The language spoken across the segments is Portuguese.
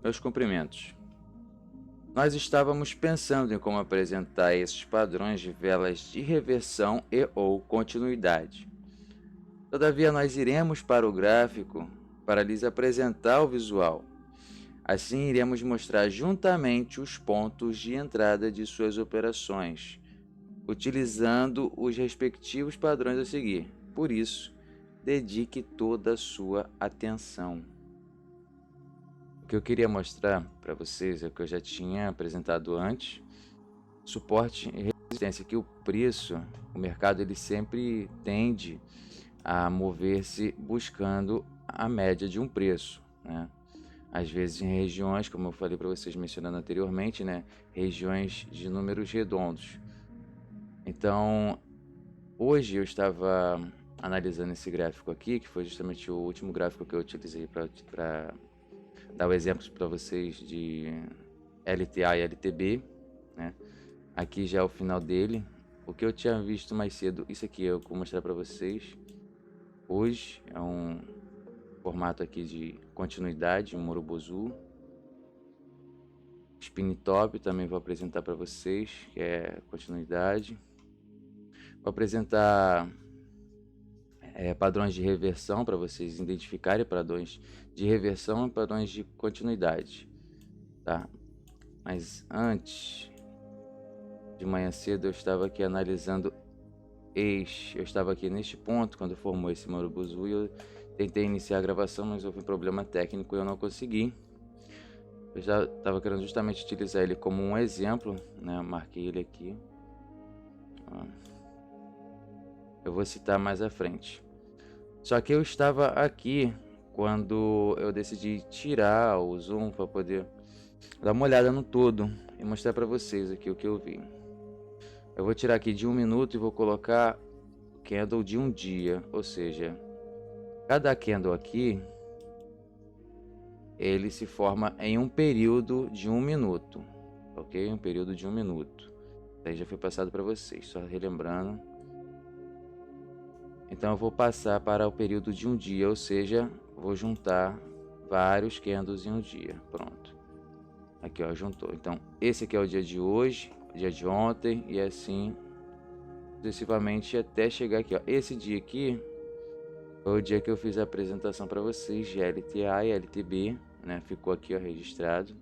Meus cumprimentos. Nós estávamos pensando em como apresentar esses padrões de velas de reversão e ou continuidade. Todavia, nós iremos para o gráfico para lhes apresentar o visual. Assim, iremos mostrar juntamente os pontos de entrada de suas operações, utilizando os respectivos padrões a seguir. Por isso, dedique toda a sua atenção. O que eu queria mostrar para vocês é o que eu já tinha apresentado antes: suporte e resistência, que o preço, o mercado, ele sempre tende a mover-se buscando a média de um preço, né? Às vezes em regiões, como eu falei para vocês mencionando anteriormente, né, regiões de números redondos. Então, hoje eu estava analisando esse gráfico aqui, que foi justamente o último gráfico que eu utilizei para dar o exemplo para vocês de LTA e LTB, né? Aqui já é o final dele. O que eu tinha visto mais cedo, isso aqui eu vou mostrar para vocês hoje, é um formato aqui de continuidade, um Morobozu. Spin Top também vou apresentar para vocês, que é continuidade. Vou apresentar padrões de reversão para vocês identificarem padrões de reversão e padrões de continuidade, tá? Mas antes, de manhã cedo eu estava aqui analisando eu estava aqui neste ponto quando formou esse Morobozu e eu tentei iniciar a gravação, mas houve um problema técnico e eu não consegui. Eu já estava querendo justamente utilizar ele como um exemplo, né? Eu marquei ele aqui. Eu vou citar mais à frente. Só que eu estava aqui quando eu decidi tirar o zoom para poder dar uma olhada no todo e mostrar para vocês aqui o que eu vi. Eu vou tirar aqui de 1 minuto e vou colocar candle de um dia, ou seja, cada candle aqui ele se forma em um período de 1 minuto, ok? Um período de 1 minuto. Daí já foi passado para vocês, só relembrando. Então eu vou passar para o período de um dia, ou seja, vou juntar vários candles em um dia. Pronto. Aqui, ó, juntou. Então esse aqui é o dia de hoje, o dia de ontem e assim sucessivamente até chegar aqui, ó. Esse dia aqui foi o dia que eu fiz a apresentação para vocês de LTA e LTB, né? Ficou aqui, ó, registrado.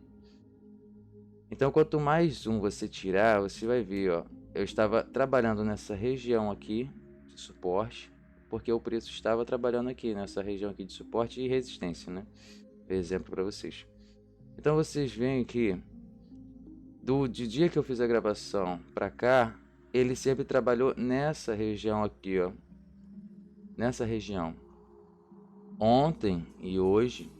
Então quanto mais um você tirar, você vai ver, ó, eu estava trabalhando nessa região aqui de suporte, porque o preço estava trabalhando aqui nessa região aqui de suporte e resistência, né? Exemplo para vocês. Então vocês veem que do dia que eu fiz a gravação para cá, ele sempre trabalhou nessa região aqui, ó. Nessa região. Ontem e hoje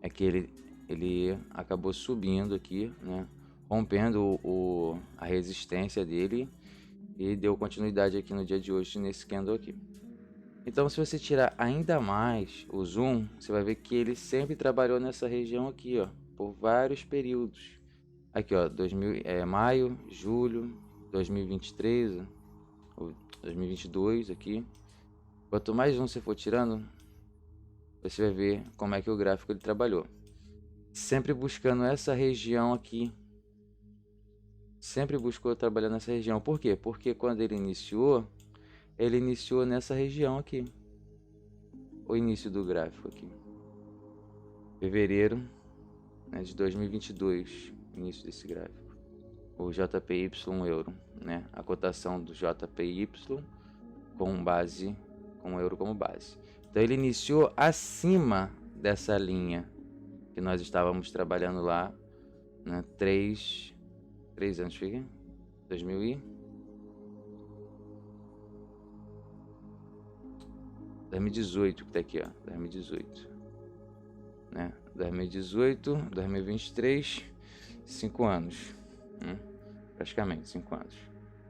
é que ele acabou subindo aqui, né? Rompendo a resistência dele e deu continuidade aqui no dia de hoje nesse candle aqui. Então, se você tirar ainda mais o zoom, você vai ver que ele sempre trabalhou nessa região aqui, ó, por vários períodos. Aqui, ó, maio, julho, 2023, ou 2022 aqui. Quanto mais um você for tirando, você vai ver como é que o gráfico ele trabalhou. Sempre buscando essa região aqui. Sempre buscou trabalhar nessa região. Por quê? Porque quando ele iniciou nessa região aqui. O início do gráfico aqui. Fevereiro, né, de 2022. Início desse gráfico. O JPY euro, né? A cotação do JPY com o euro como base. Então ele iniciou acima dessa linha que nós estávamos trabalhando lá, né? 3 anos, fica? 2018 que tá aqui, ó, 2018, né? 2018, 2023, 5 anos, né? Praticamente 5 anos.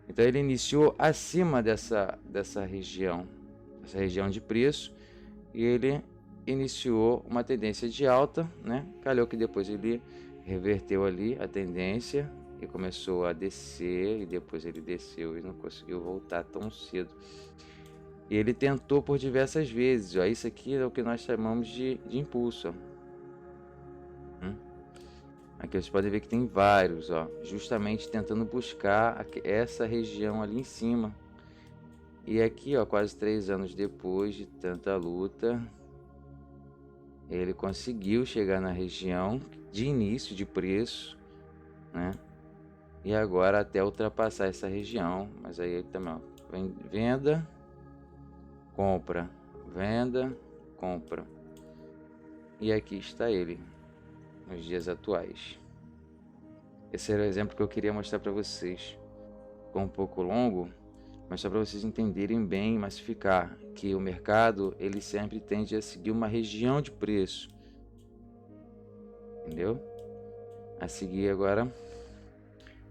Então ele iniciou acima dessa região, de preço, e ele iniciou uma tendência de alta, né? Calhou que depois ele reverteu ali a tendência e começou a descer, e depois ele desceu e não conseguiu voltar tão cedo. E ele tentou por diversas vezes, ó. Isso aqui é o que nós chamamos de impulso, ó. Aqui vocês podem ver que tem vários, ó, justamente tentando buscar essa região ali em cima. E aqui, ó, quase 3 anos depois de tanta luta, ele conseguiu chegar na região de início de preço, né? E agora até ultrapassar essa região, mas aí também, ó, venda, compra, venda, compra. E aqui está ele nos dias atuais. Esse era o exemplo que eu queria mostrar para vocês. Ficou um pouco longo, mas só para vocês entenderem bem e massificar que o mercado ele sempre tende a seguir uma região de preço, entendeu? A seguir agora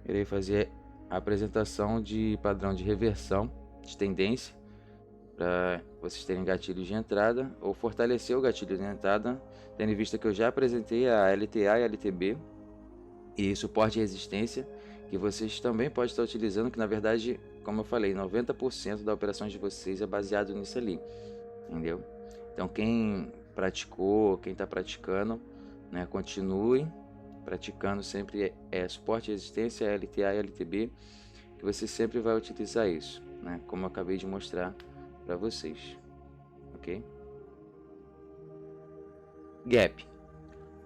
irei fazer a apresentação de padrão de reversão de tendência para vocês terem gatilhos de entrada ou fortalecer o gatilho de entrada, tendo em vista que eu já apresentei a LTA e a LTB e suporte e resistência, que vocês também podem estar utilizando, que na verdade, como eu falei, 90% das operações de vocês é baseado nisso ali, entendeu? Então quem praticou, quem está praticando, né, continue praticando sempre suporte e resistência, LTA e LTB, que você sempre vai utilizar isso, né, como eu acabei de mostrar para vocês, ok? Gap.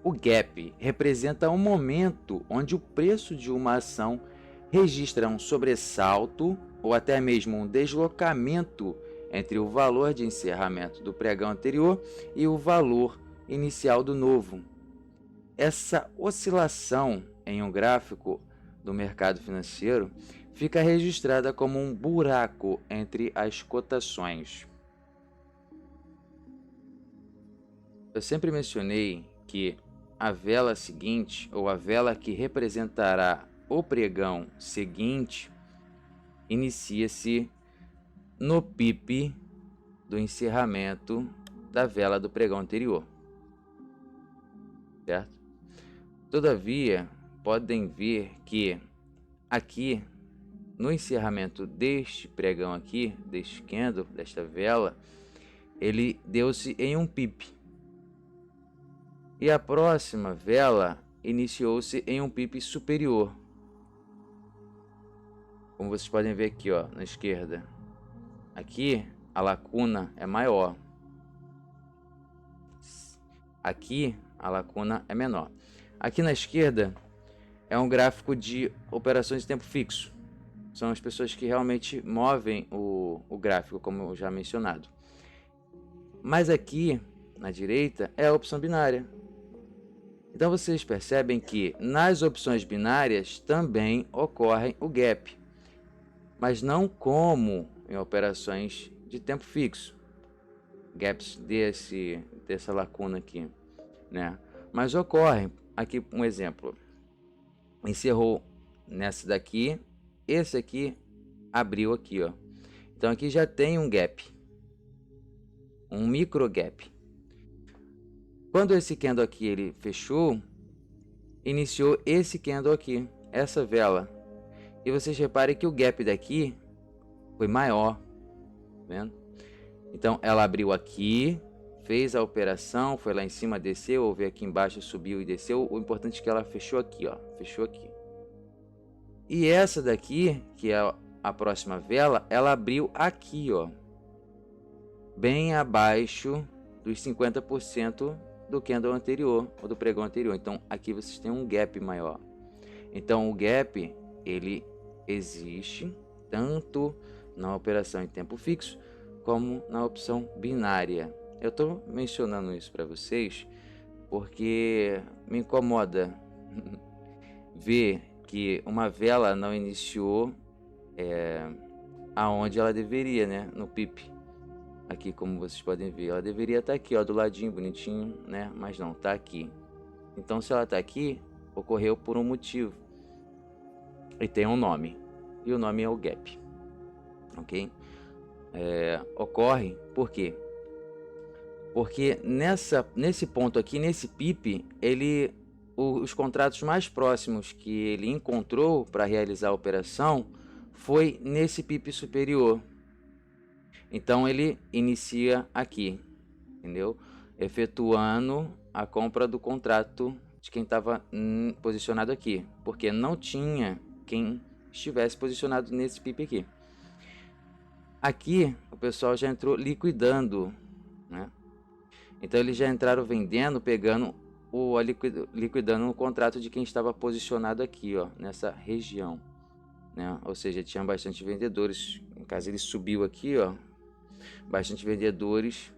O gap representa um momento onde o preço de uma ação registra um sobressalto ou até mesmo um deslocamento entre o valor de encerramento do pregão anterior e o valor inicial do novo. Essa oscilação em um gráfico do mercado financeiro fica registrada como um buraco entre as cotações. Eu sempre mencionei que a vela seguinte, ou a vela que representará o pregão seguinte, inicia-se no pipe do encerramento da vela do pregão anterior, certo? Todavia, podem ver que aqui, no encerramento deste pregão aqui, deste candle, desta vela, ele deu-se em um pipe. E a próxima vela iniciou-se em um pipe superior. Como vocês podem ver aqui, ó, na esquerda. Aqui a lacuna é maior. Aqui a lacuna é menor. Aqui na esquerda é um gráfico de operações de tempo fixo. São as pessoas que realmente movem o gráfico, como eu já mencionado. Mas aqui na direita é a opção binária. Então vocês percebem que nas opções binárias também ocorre o gap, mas não como em operações de tempo fixo, gaps dessa lacuna aqui, né? Mas ocorre aqui um exemplo, encerrou nessa daqui, esse aqui abriu aqui, ó. Então aqui já tem um gap, um micro gap. Quando esse candle aqui ele fechou, iniciou esse candle aqui, essa vela. E vocês reparem que o gap daqui foi maior, tá vendo? Então ela abriu aqui, fez a operação, foi lá em cima, desceu, ou veio aqui embaixo, subiu e desceu. O importante é que ela fechou aqui, ó, fechou aqui. E essa daqui, que é a próxima vela, ela abriu aqui, ó, bem abaixo dos 50% do candle anterior, ou do pregão anterior. Então aqui vocês têm um gap maior. Então o gap, ele existe tanto na operação em tempo fixo, como na opção binária. Eu estou mencionando isso para vocês, porque me incomoda ver que uma vela não iniciou aonde ela deveria, né? No PIP. Aqui, como vocês podem ver, ela deveria estar aqui, ó, do ladinho, bonitinho, né? Mas não, tá aqui. Então, se ela tá aqui, ocorreu por um motivo. E tem um nome. E o nome é o gap. Ok? Ocorre por quê? Porque nesse ponto aqui, nesse PIP, os contratos mais próximos que ele encontrou para realizar a operação foi nesse PIP superior. Então ele inicia aqui, entendeu? Efetuando a compra do contrato de quem estava posicionado aqui, porque não tinha quem estivesse posicionado nesse PIP aqui. Aqui o pessoal já entrou liquidando, né? Então eles já entraram vendendo, pegando liquidando o contrato de quem estava posicionado aqui, ó, nessa região, né? Ou seja, tinha bastante vendedores. No caso ele subiu aqui, ó, bastante vendedores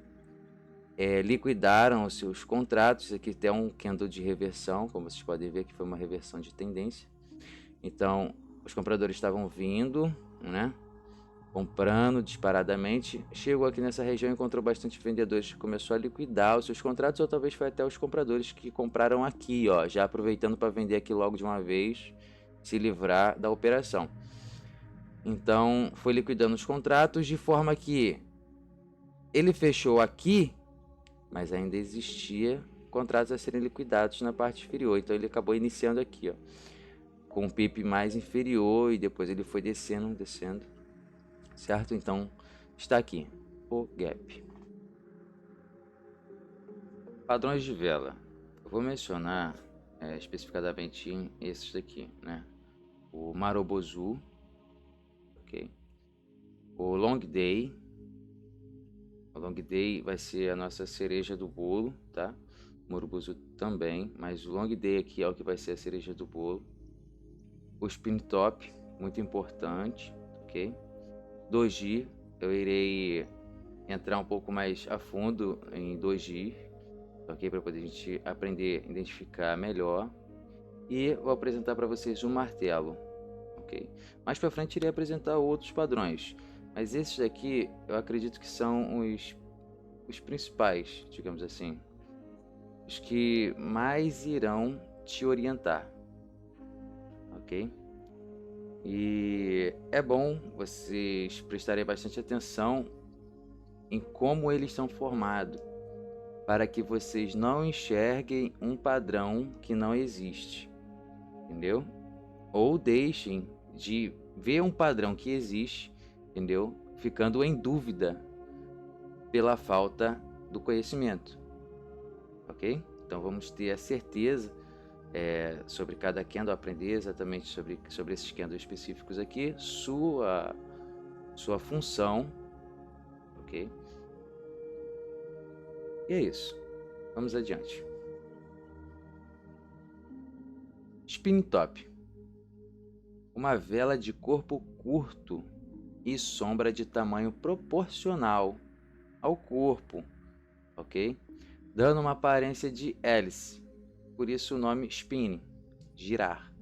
liquidaram os seus contratos. Aqui tem um candle de reversão, como vocês podem ver que foi uma reversão de tendência. Então os compradores estavam vindo, né, comprando disparadamente, chegou aqui nessa região, encontrou bastante vendedores, começou a liquidar os seus contratos, ou talvez foi até os compradores que compraram aqui, ó, já aproveitando para vender aqui logo de uma vez, se livrar da operação. Então foi liquidando os contratos de forma que ele fechou aqui, mas ainda existia contratos a serem liquidados na parte inferior. Então ele acabou iniciando aqui, ó, com um PIP mais inferior, e depois ele foi descendo, certo? Então está aqui o gap. Padrões de vela. Eu vou mencionar especificadamente esses daqui, né? O Marubozu, ok? O Long Day. O Long Day vai ser a nossa cereja do bolo, tá? O Marubozu também, mas o Long Day aqui é o que vai ser a cereja do bolo. O Spin Top, muito importante, ok? Doji, eu irei entrar um pouco mais a fundo em Doji, ok? Para poder a gente aprender a identificar melhor. E vou apresentar para vocês o martelo, ok? Mais para frente irei apresentar outros padrões, mas esses daqui eu acredito que são os principais, digamos assim, os que mais irão te orientar, ok? E é bom vocês prestarem bastante atenção em como eles são formados, para que vocês não enxerguem um padrão que não existe, entendeu? Ou deixem de ver um padrão que existe, entendeu? Ficando em dúvida pela falta do conhecimento, ok? Então vamos ter a certeza sobre cada candle, aprender exatamente sobre esses candles específicos aqui, sua função, ok? E é isso. Vamos adiante. Spin Top. Uma vela de corpo curto e sombra de tamanho proporcional ao corpo, ok? Dando uma aparência de hélice, por isso o nome spinning, girar.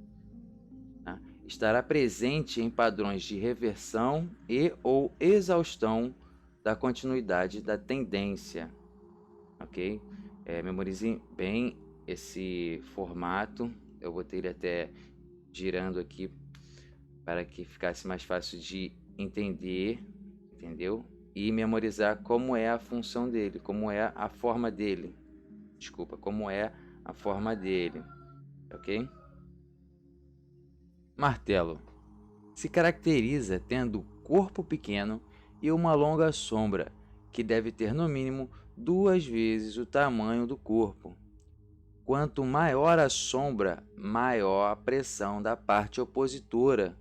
Tá? Estará presente em padrões de reversão e ou exaustão da continuidade da tendência, ok? Memorize bem esse formato. Eu botei ele até girando aqui para que ficasse mais fácil de entender, entendeu? E memorizar como é a função dele, como é a forma dele. Desculpa, como é a forma dele, ok? Martelo. Se caracteriza tendo corpo pequeno e uma longa sombra, que deve ter no mínimo 2 vezes o tamanho do corpo. Quanto maior a sombra, maior a pressão da parte opositora.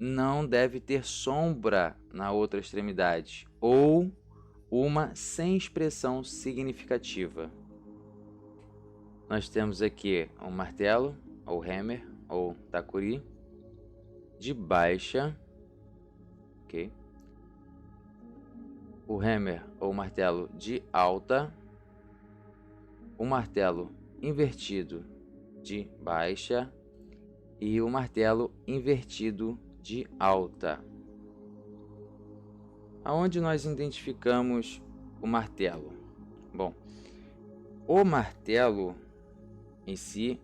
Não deve ter sombra na outra extremidade, ou uma sem expressão significativa. Nós temos aqui um martelo, ou hammer, ou takuri, de baixa, ok? O hammer, ou martelo, de alta, o martelo invertido de baixa e o martelo invertido de alta. Aonde nós identificamos o martelo? Bom, o martelo em si,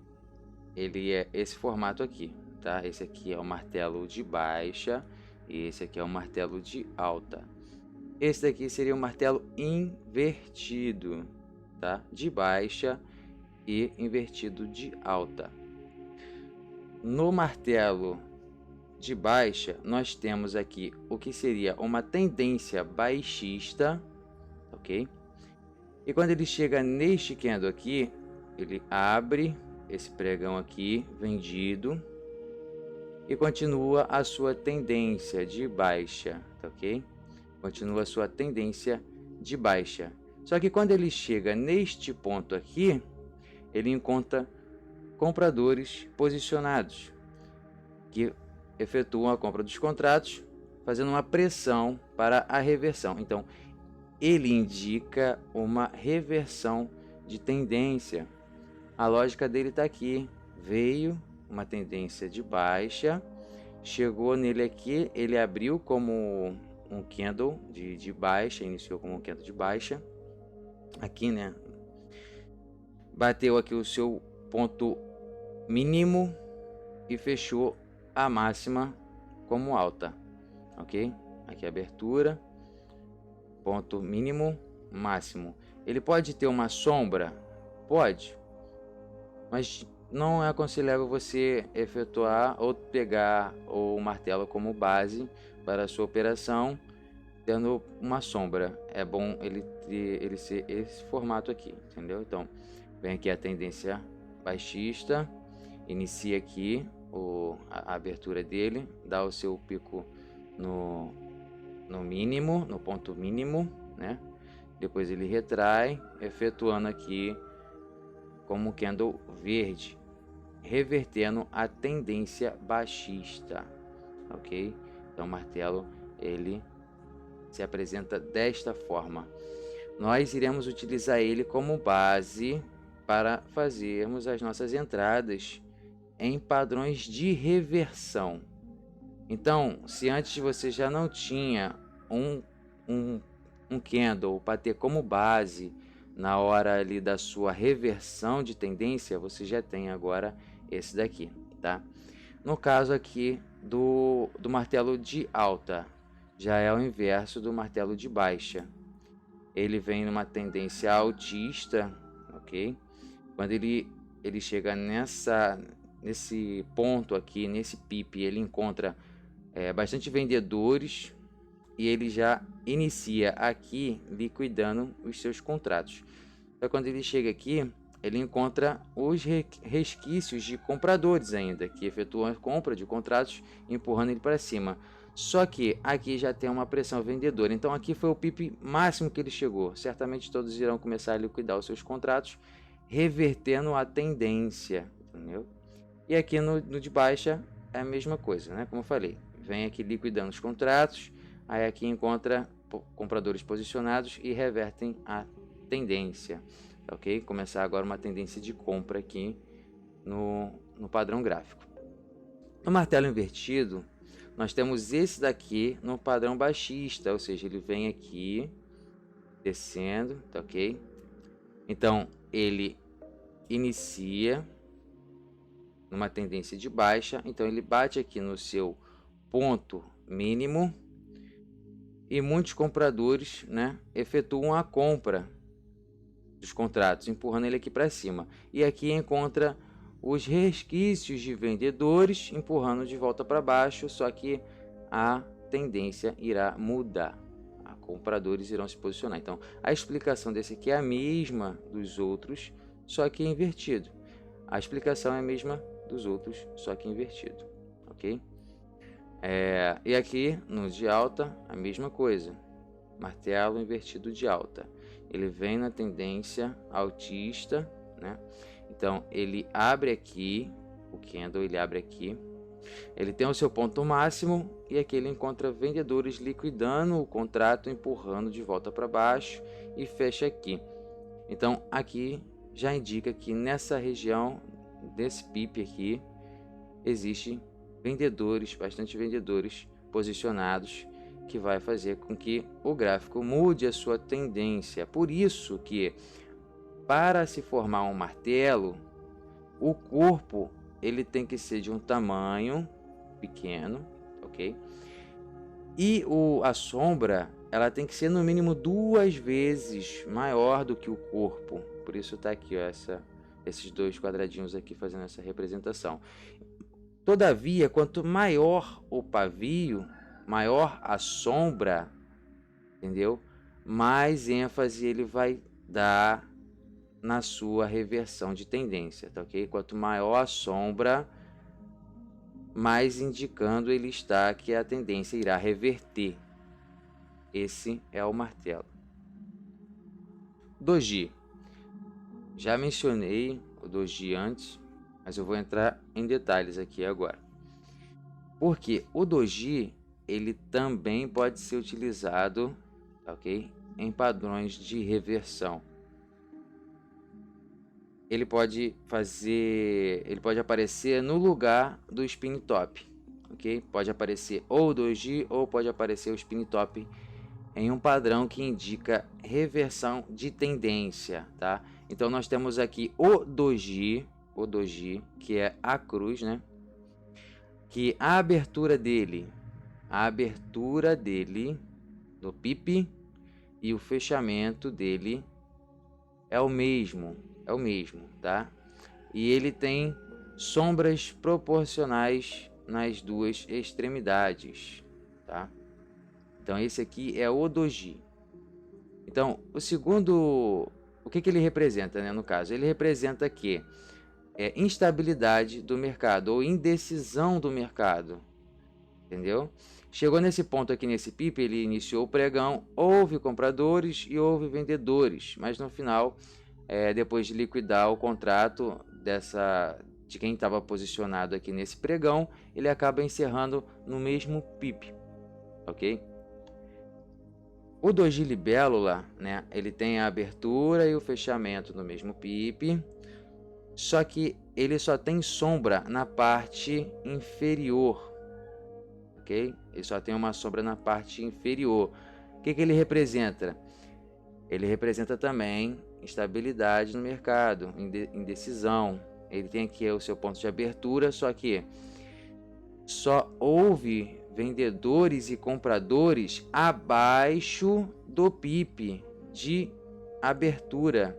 ele é esse formato aqui, tá? Esse aqui é o martelo de baixa e esse aqui é o martelo de alta. Esse daqui seria o martelo invertido, tá? De baixa e invertido de alta. No martelo de baixa, nós temos aqui o que seria uma tendência baixista, ok? E quando ele chega neste candle aqui, ele abre esse pregão aqui, vendido, e continua a sua tendência de baixa, tá ok? Continua a sua tendência de baixa. Só que quando ele chega neste ponto aqui, ele encontra compradores posicionados, que efetuam a compra dos contratos, fazendo uma pressão para a reversão. Então, ele indica uma reversão de tendência. A lógica dele está aqui. Veio uma tendência de baixa, chegou nele aqui, ele abriu como um candle de baixa, iniciou como um candle de baixa, aqui, né? Bateu aqui o seu ponto mínimo e fechou a máxima como alta, ok? Aqui a abertura, ponto mínimo, máximo. Ele pode ter uma sombra? Pode, mas não é aconselhável você efetuar ou pegar o martelo como base para a sua operação tendo uma sombra. É bom ele ser esse formato aqui, entendeu? Então, vem aqui a tendência baixista, inicia aqui a abertura dele, dá o seu pico no mínimo, no ponto mínimo, né? Depois ele retrai, efetuando aqui como candle verde, revertendo a tendência baixista, ok? Então o martelo ele se apresenta desta forma. Nós iremos utilizar ele como base para fazermos as nossas entradas em padrões de reversão. Então, se antes você já não tinha um candle para ter como base na hora ali da sua reversão de tendência, você já tem agora esse daqui, tá? No caso aqui do martelo de alta, já é o inverso do martelo de baixa. Ele vem numa tendência altista, ok? Quando ele chega nesse ponto aqui, nesse pipe, ele encontra bastante vendedores e ele já inicia aqui liquidando os seus contratos. Então, quando ele chega aqui, ele encontra os resquícios de compradores ainda, que efetuam a compra de contratos, empurrando ele para cima. Só que aqui já tem uma pressão vendedora. Então aqui foi o pipe máximo que ele chegou. Certamente todos irão começar a liquidar os seus contratos, revertendo a tendência, entendeu? E aqui no de baixa é a mesma coisa, né? Como eu falei, vem aqui liquidando os contratos, aí aqui encontra compradores posicionados e revertem a tendência, ok? Começar agora uma tendência de compra aqui no padrão gráfico. No martelo invertido, nós temos esse daqui no padrão baixista, ou seja, ele vem aqui descendo, tá ok? Então ele inicia numa tendência de baixa, então ele bate aqui no seu ponto mínimo e muitos compradores, né, efetuam a compra dos contratos, empurrando ele aqui para cima. E aqui encontra os resquícios de vendedores empurrando de volta para baixo, só que a tendência irá mudar. Compradores irão se posicionar. Então, a explicação desse aqui é a mesma dos outros, só que invertido. A explicação é a mesma dos outros, só que invertido, ok? E aqui no de alta, a mesma coisa. Martelo invertido de alta. Ele vem na tendência altista, né? Então, ele abre aqui, o candle ele abre aqui, ele tem o seu ponto máximo e aqui ele encontra vendedores liquidando o contrato, empurrando de volta para baixo e fecha aqui. Então, aqui já indica que nessa região, desse pipe aqui, existe vendedores, bastante vendedores posicionados, que vai fazer com que o gráfico mude a sua tendência. Por isso que para se formar um martelo, o corpo ele tem que ser de um tamanho pequeno, ok? E a sombra ela tem que ser no mínimo 2 vezes maior do que o corpo. Por isso está aqui, ó, esses dois quadradinhos aqui fazendo essa representação. Todavia, quanto maior o pavio, maior a sombra, entendeu? Mais ênfase ele vai dar na sua reversão de tendência, tá ok? Quanto maior a sombra, mais indicando ele está que a tendência irá reverter. Esse é o martelo. Doji. Já mencionei o doji antes, mas eu vou entrar em detalhes aqui agora. Porque o doji, ele também pode ser utilizado, ok? Em padrões de reversão. Ele pode aparecer no lugar do spin top, ok? Pode aparecer ou o doji ou pode aparecer o spin top em um padrão que indica reversão de tendência, tá? Então nós temos aqui o doji, que é a cruz, né? Que a abertura dele no PIP e o fechamento dele é o mesmo, tá? E ele tem sombras proporcionais nas duas extremidades, tá? Então esse aqui é o doji. Então o segundo, o que ele representa, né, no caso? Ele representa que instabilidade do mercado ou indecisão do mercado, entendeu? Chegou nesse ponto aqui nesse PIP, ele iniciou o pregão, houve compradores e houve vendedores, mas no final, depois de liquidar o contrato de quem estava posicionado aqui nesse pregão, ele acaba encerrando no mesmo PIP, ok? O doji libélula, né, ele tem a abertura e o fechamento no mesmo PIP, só que ele só tem sombra na parte inferior, ok? Ele só tem uma sombra na parte inferior. O que ele representa? Ele representa também instabilidade no mercado, indecisão. Ele tem aqui o seu ponto de abertura, só que só houve vendedores e compradores abaixo do PIP de abertura.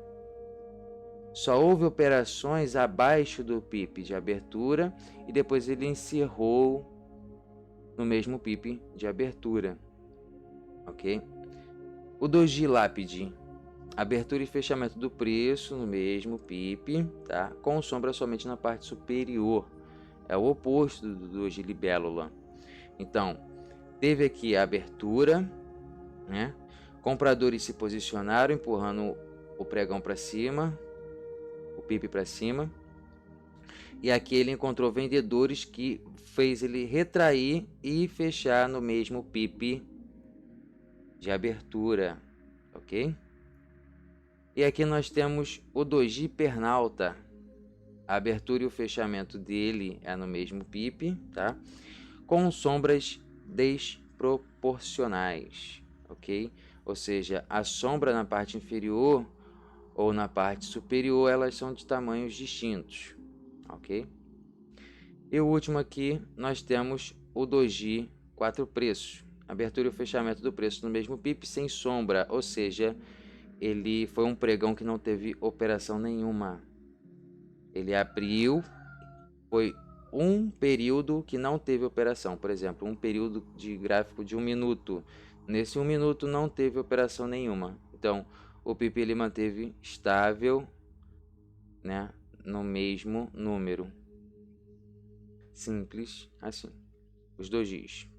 Só houve operações abaixo do PIP de abertura e depois ele encerrou no mesmo PIP de abertura, ok? O doji lápide, abertura e fechamento do preço no mesmo PIP, tá? Com sombra somente na parte superior. É o oposto do doji libélula. Então, teve aqui a abertura, né? Compradores se posicionaram, empurrando o pregão para cima, o PIP para cima. E aqui ele encontrou vendedores que fez ele retrair e fechar no mesmo PIP de abertura, ok? E aqui nós temos o doji pernalta. A abertura e o fechamento dele é no mesmo PIP, tá? Com sombras desproporcionais, ok? Ou seja, a sombra na parte inferior ou na parte superior, elas são de tamanhos distintos, ok? E o último aqui, nós temos o doji 4 preços. Abertura e o fechamento do preço no mesmo PIP sem sombra, ou seja, ele foi um pregão que não teve operação nenhuma. Ele abriu, foi um período que não teve operação, por exemplo, um período de gráfico de 1 minuto. Nesse 1 minuto não teve operação nenhuma. Então, o PIP ele manteve estável, né, no mesmo número. Simples assim, os dojis.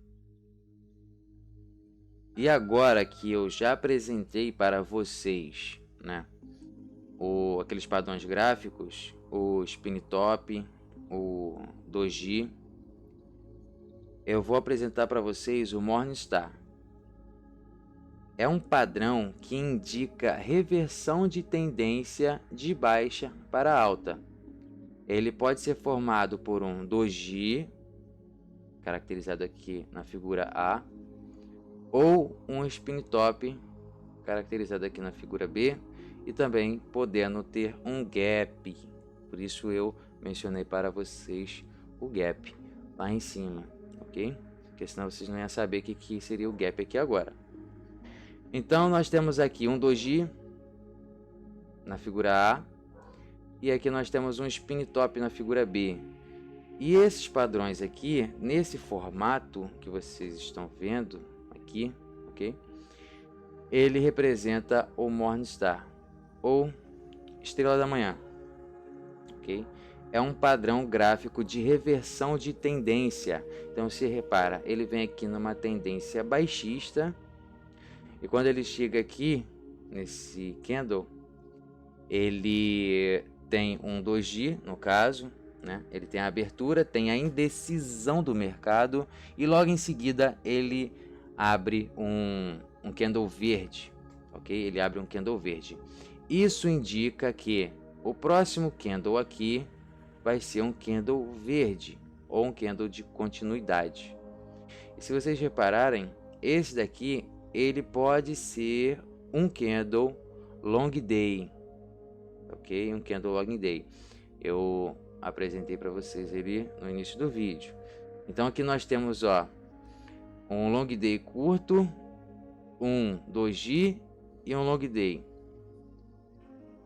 E agora que eu já apresentei para vocês, né, aqueles padrões gráficos, o spin top, o doji, eu vou apresentar para vocês o Morningstar. É um padrão que indica reversão de tendência de baixa para alta. Ele pode ser formado por um doji, caracterizado aqui na figura A, ou um spin top, caracterizado aqui na figura B, e também podendo ter um gap. Por isso eu mencionei para vocês o gap lá em cima, ok? Porque senão vocês não iam saber o que seria o gap aqui agora. Então nós temos aqui um doji na figura A, e aqui nós temos um spin top na figura B. E esses padrões aqui, nesse formato que vocês estão vendo aqui, ok? Ele representa o Morningstar, ou estrela da manhã, ok? É um padrão gráfico de reversão de tendência. Então, se repara, ele vem aqui numa tendência baixista, e quando ele chega aqui, nesse candle, ele tem um doji, no caso, né? Ele tem a abertura, tem a indecisão do mercado, e logo em seguida ele abre um candle verde, ok? Ele abre um candle verde. Isso indica que o próximo candle aqui vai ser um candle verde, ou um candle de continuidade. E se vocês repararem, esse daqui, ele pode ser um candle long day, ok? Um candle long day. Eu apresentei para vocês ele no início do vídeo. Então aqui nós temos, ó, um long day curto, um doji e um long day,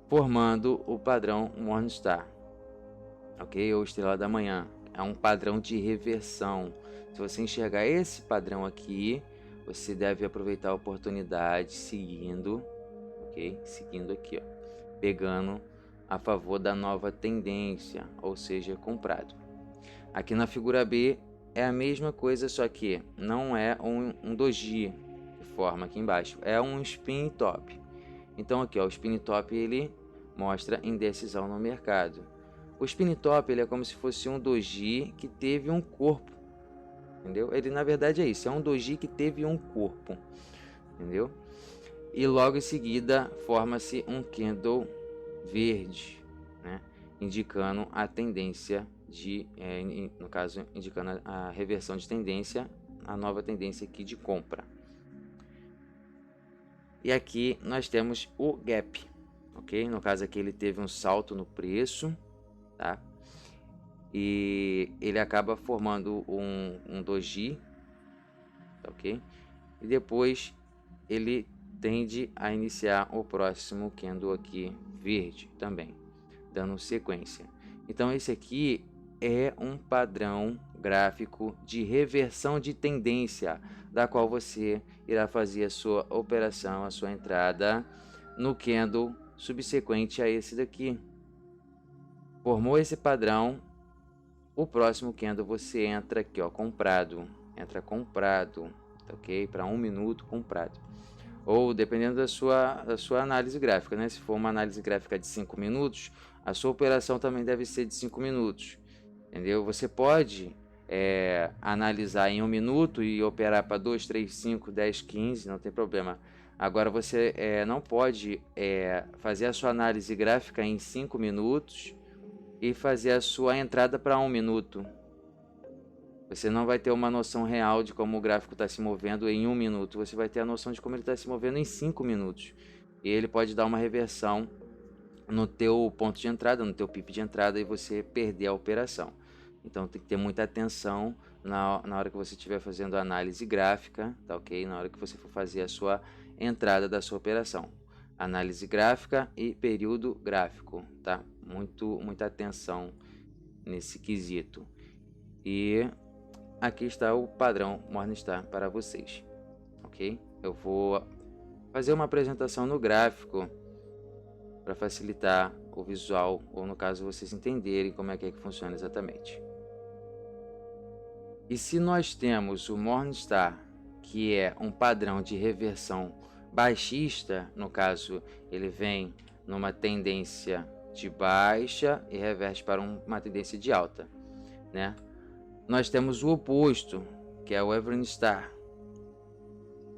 formando o padrão Morningstar, ok? Ou estrela da manhã. É um padrão de reversão. Se você enxergar esse padrão aqui, você deve aproveitar a oportunidade seguindo, ok? Seguindo aqui, ó, pegando a favor da nova tendência, ou seja, comprado. Aqui na figura B é a mesma coisa, só que não é um doji que forma aqui embaixo, é um spin top. Então aqui, ó, o spin top ele mostra indecisão no mercado. O spin top ele é como se fosse um doji que teve um corpo, entendeu? Ele na verdade é isso, é um doji que teve um corpo, entendeu? E logo em seguida forma-se um candle verde, né? Indicando a tendência de, no caso, indicando a reversão de tendência, a nova tendência aqui de compra. E aqui nós temos o gap, ok? No caso aqui ele teve um salto no preço, tá? E ele acaba formando um doji, ok? E depois ele tende a iniciar o próximo candle aqui verde também, dando sequência. Então esse aqui é um padrão gráfico de reversão de tendência, da qual você irá fazer a sua operação, a sua entrada no candle subsequente a esse daqui. Formou esse padrão, o próximo candle você entra aqui, ó, comprado, entra comprado, ok? Para 1 minuto comprado. Ou dependendo da sua análise gráfica, né? Se for uma análise gráfica de 5 minutos, a sua operação também deve ser de 5 minutos, entendeu? Você pode analisar em 1 minuto e operar para 2, 3, 5, 10, 15, não tem problema. Agora você não pode fazer a sua análise gráfica em 5 minutos e fazer a sua entrada para 1 minuto. Você não vai ter uma noção real de como o gráfico está se movendo em 1 minuto. Você vai ter a noção de como ele está se movendo em 5 minutos. E ele pode dar uma reversão no teu ponto de entrada, no teu PIP de entrada, e você perder a operação. Então tem que ter muita atenção na hora que você estiver fazendo a análise gráfica, tá ok? Na hora que você for fazer a sua entrada da sua operação. Análise gráfica e período gráfico, tá? Muita atenção nesse quesito. E aqui está o padrão Morningstar para vocês, ok? Eu vou fazer uma apresentação no gráfico para facilitar o visual, ou no caso vocês entenderem como é que funciona exatamente. E se nós temos o Morningstar, que é um padrão de reversão baixista, no caso ele vem numa tendência de baixa e reverte para uma tendência de alta, né? Nós temos o oposto, que é o Evrenstar.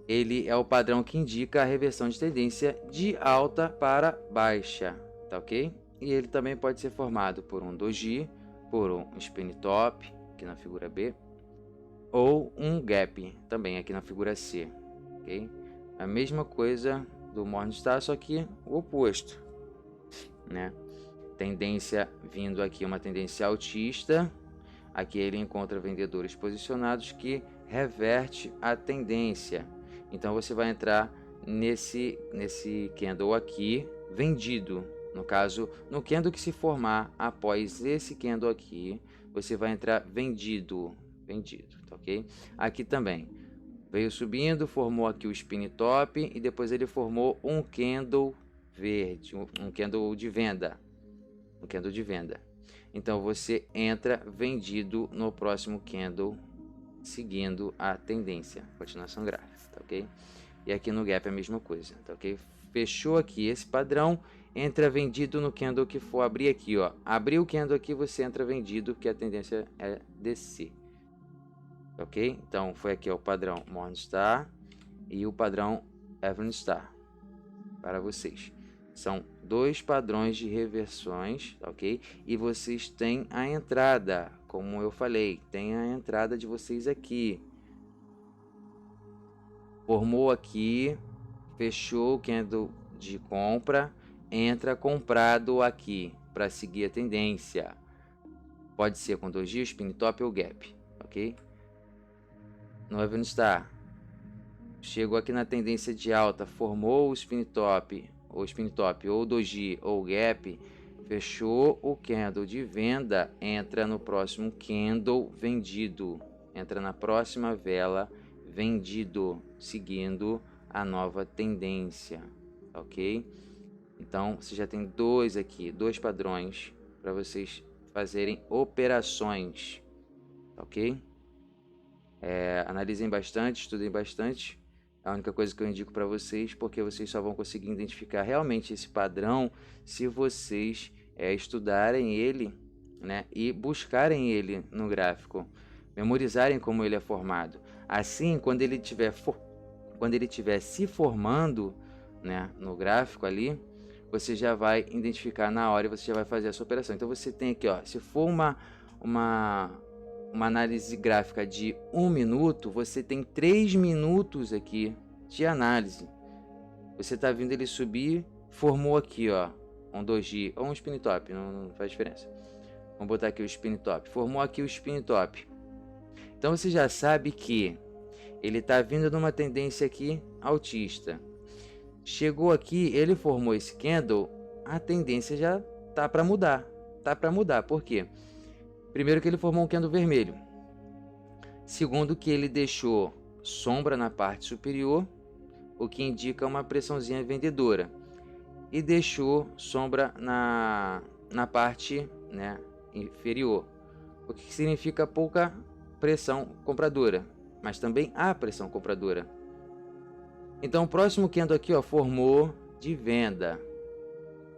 Ele é o padrão que indica a reversão de tendência de alta para baixa, tá ok? E ele também pode ser formado por um doji, por um spin top, aqui na figura B, ou um gap, também aqui na figura C, ok? A mesma coisa do Morningstar, só que o oposto, né? Tendência vindo aqui, uma tendência altista. Aqui ele encontra vendedores posicionados que reverte a tendência. Então você vai entrar nesse candle aqui vendido. No caso, no candle que se formar após esse candle aqui, você vai entrar vendido, tá ok? Aqui também, veio subindo, formou aqui o spin top e depois ele formou um candle verde, um candle de venda, Então você entra vendido no próximo candle, seguindo a tendência, continuação gráfica, tá ok? E aqui no gap é a mesma coisa, tá ok? Fechou aqui esse padrão, entra vendido no candle que for abrir aqui, ó. Abriu o candle aqui, você entra vendido, que a tendência é descer. Ok? Então, foi aqui ó, o padrão Morningstar e o padrão Evening Star para vocês. São dois padrões de reversões, ok? E vocês têm a entrada, como eu falei, tem a entrada de vocês aqui. Formou aqui, fechou o candle de compra, entra comprado aqui para seguir a tendência. Pode ser com 2 dias, spin top ou gap, ok? No Evening Star, chegou aqui na tendência de alta, formou o spin top ou doji ou gap, fechou o candle de venda, entra no próximo candle vendido, entra na próxima vela vendido, seguindo a nova tendência, ok? Então você já tem dois padrões para vocês fazerem operações, ok? Analisem bastante, estudem bastante. É a única coisa que eu indico para vocês, porque vocês só vão conseguir identificar realmente esse padrão se vocês estudarem ele, né, e buscarem ele no gráfico, memorizarem como ele é formado. Assim, quando ele estiver se formando, né, no gráfico ali, você já vai identificar na hora e você já vai fazer essa operação. Então você tem aqui, ó, se for uma análise gráfica de 1 minuto, você tem 3 minutos aqui de análise. Você está vendo ele subir, formou aqui, ó, um doji ou um spin top, não faz diferença. Vamos botar aqui o spin top. Formou aqui o spin top. Então você já sabe que ele está vindo numa tendência aqui altista. Chegou aqui, ele formou esse candle, a tendência já tá para mudar. Por quê? Primeiro que ele formou um candle vermelho. Segundo que ele deixou sombra na parte superior, o que indica uma pressãozinha vendedora. E deixou sombra na parte, né, inferior, o que significa pouca pressão compradora, mas também há pressão compradora. Então o próximo candle aqui, ó, formou de venda.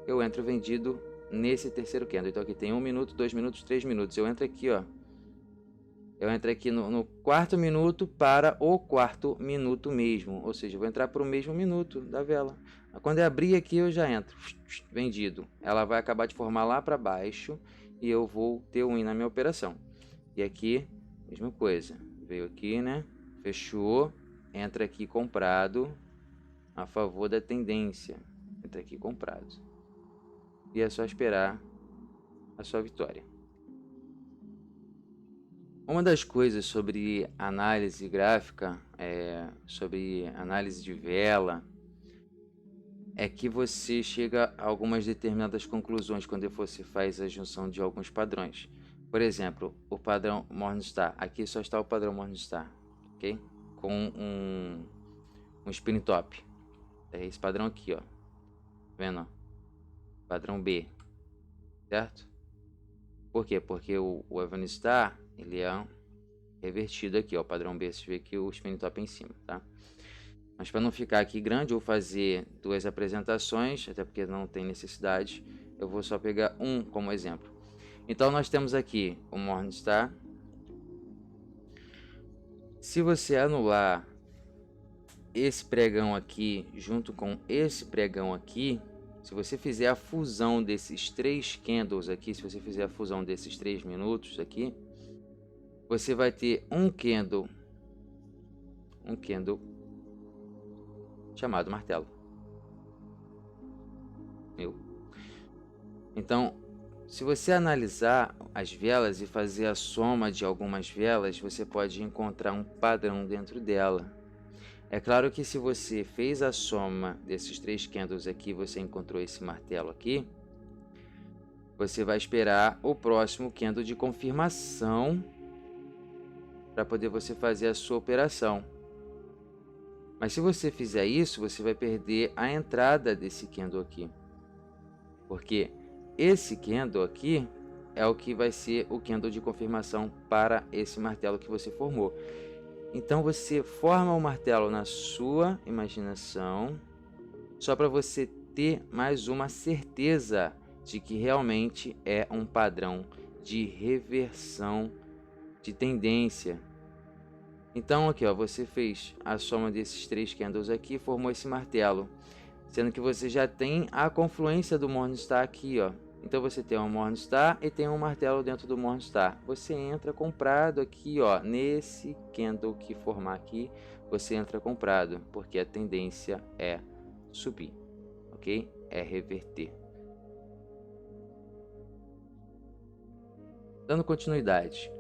Eu entro vendido nesse terceiro candle. Então aqui tem 1 minuto, 2 minutos, 3 minutos. Eu entro aqui, ó. Eu entro aqui no quarto minuto para o quarto minuto mesmo. Ou seja, eu vou entrar para o mesmo minuto da vela. Quando eu abrir aqui, eu já entro. Vendido. Ela vai acabar de formar lá para baixo e eu vou ter um win na minha operação. E aqui, mesma coisa. Veio aqui, né? Fechou. Entra aqui comprado a favor da tendência. Entra aqui comprado. E é só esperar a sua vitória. Uma das coisas sobre análise gráfica, sobre análise de vela, é que você chega a algumas determinadas conclusões quando você faz a junção de alguns padrões. Por exemplo, o padrão Morningstar. Aqui só está o padrão Morningstar, ok? Com um spin top. É esse padrão aqui, ó. Vendo? Padrão B, certo? Por quê? Porque o Evening Star, ele é revertido aqui, ó, o padrão B, você vê que o spin top em cima, tá? Mas para não ficar aqui grande ou fazer 2 apresentações, até porque não tem necessidade, eu vou só pegar um como exemplo. Então nós temos aqui o Morningstar. Se você anular esse pregão aqui junto com esse pregão aqui, se você fizer a fusão desses 3 candles aqui, se você fizer a fusão desses 3 minutos aqui, você vai ter um candle chamado martelo. Então, se você analisar as velas e fazer a soma de algumas velas, você pode encontrar um padrão dentro dela. É claro que se você fez a soma desses 3 candles aqui, você encontrou esse martelo aqui, você vai esperar o próximo candle de confirmação para poder você fazer a sua operação. Mas se você fizer isso, você vai perder a entrada desse candle aqui. Porque esse candle aqui é o que vai ser o candle de confirmação para esse martelo que você formou. Então você forma o martelo na sua imaginação, só para você ter mais uma certeza de que realmente é um padrão de reversão de tendência. Então aqui, ó, você fez a soma desses 3 candles aqui, formou esse martelo, sendo que você já tem a confluência do Morningstar aqui, ó. Então você tem um Morningstar e tem um martelo dentro do Morningstar. Você entra comprado aqui, ó, nesse candle que formar aqui, você entra comprado, porque a tendência é subir, ok? É reverter. Dando continuidade,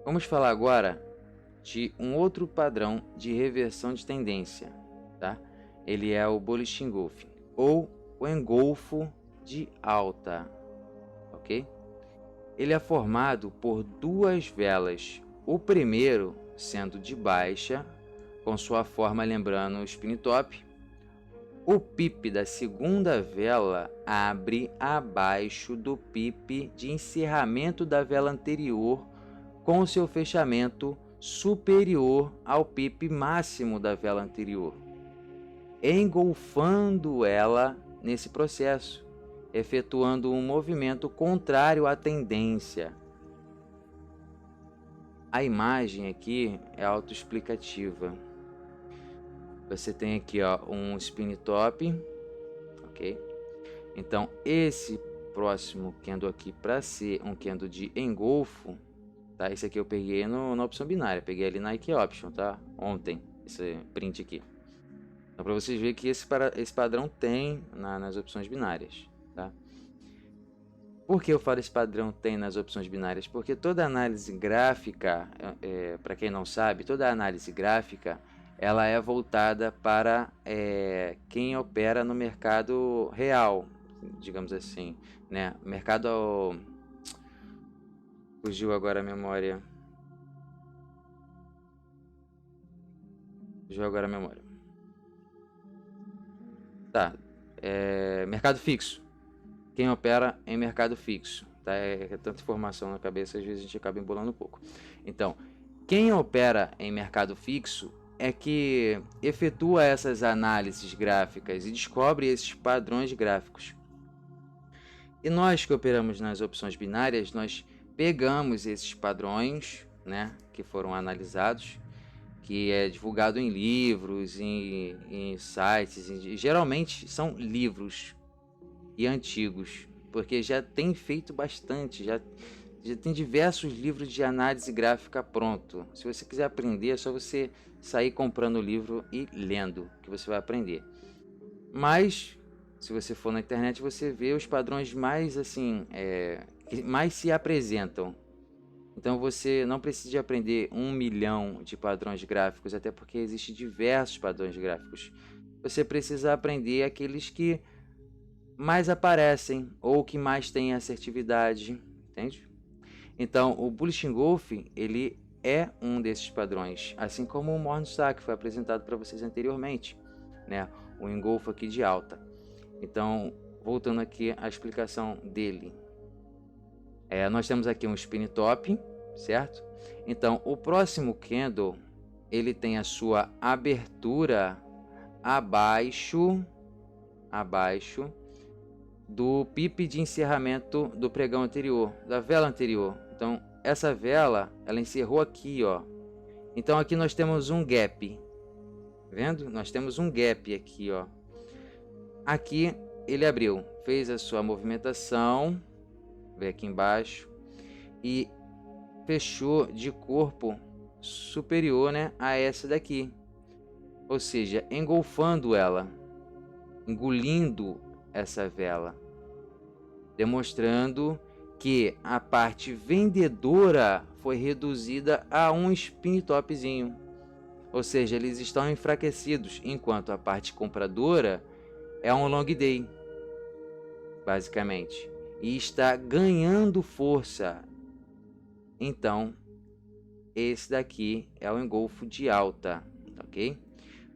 vamos falar agora de um outro padrão de reversão de tendência, tá? Ele é o bullish engulfing, ou o engolfo de alta, ok? Ele é formado por 2 velas, o primeiro sendo de baixa, com sua forma lembrando o spin top. O pip da segunda vela abre abaixo do pip de encerramento da vela anterior, com seu fechamento superior ao pip máximo da vela anterior, engolfando ela nesse processo, efetuando um movimento contrário à tendência. A imagem aqui é autoexplicativa. Você tem aqui, ó, um spin top, ok? Então esse próximo candle aqui, para ser um candle de engolfo, tá? Esse aqui eu peguei na opção binária, peguei ali na Nike Option, tá? Ontem, esse print aqui. Então, para vocês verem que esse padrão tem nas opções binárias, tá? Por que eu falo esse padrão tem nas opções binárias? Porque toda análise gráfica, para quem não sabe, toda análise gráfica, ela é voltada para quem opera no mercado real, digamos assim, né? Mercado... Fugiu agora a memória. Tá. Mercado fixo. Quem opera em mercado fixo. Tá? É tanta informação na cabeça, às vezes a gente acaba embolando um pouco. Então, quem opera em mercado fixo é que efetua essas análises gráficas e descobre esses padrões gráficos. E nós que operamos nas opções binárias, nós pegamos esses padrões, né, que foram analisados, que é divulgado em livros, em sites, geralmente são livros e antigos, porque já tem feito bastante, já tem diversos livros de análise gráfica pronto. Se você quiser aprender, é só você sair comprando o livro e lendo, que você vai aprender. Mas, se você for na internet, você vê os padrões mais assim, que mais se apresentam. Então você não precisa de aprender 1 milhão de padrões gráficos, até porque existem diversos padrões gráficos. Você precisa aprender aqueles que mais aparecem ou que mais têm assertividade, entende? Então o bullish engulfing, ele é um desses padrões, assim como o Morningstar que foi apresentado para vocês anteriormente, né? O engolfo aqui de alta. Então, voltando aqui à explicação dele, nós temos aqui um spin top, certo? Então o próximo candle, ele tem a sua abertura abaixo do pip de encerramento do pregão anterior, da vela anterior. Então essa vela, ela encerrou aqui, ó. Então aqui nós temos um gap, vendo? Nós temos um gap aqui, ó. Aqui ele abriu, fez a sua movimentação, vê aqui embaixo, e fechou de corpo superior, né, a essa daqui, ou seja, engolfando ela, engolindo essa vela, demonstrando que a parte vendedora foi reduzida a um spin topzinho, ou seja, eles estão enfraquecidos, enquanto a parte compradora é um long day, basicamente. e está ganhando força. Então, esse daqui é o engolfo de alta, ok?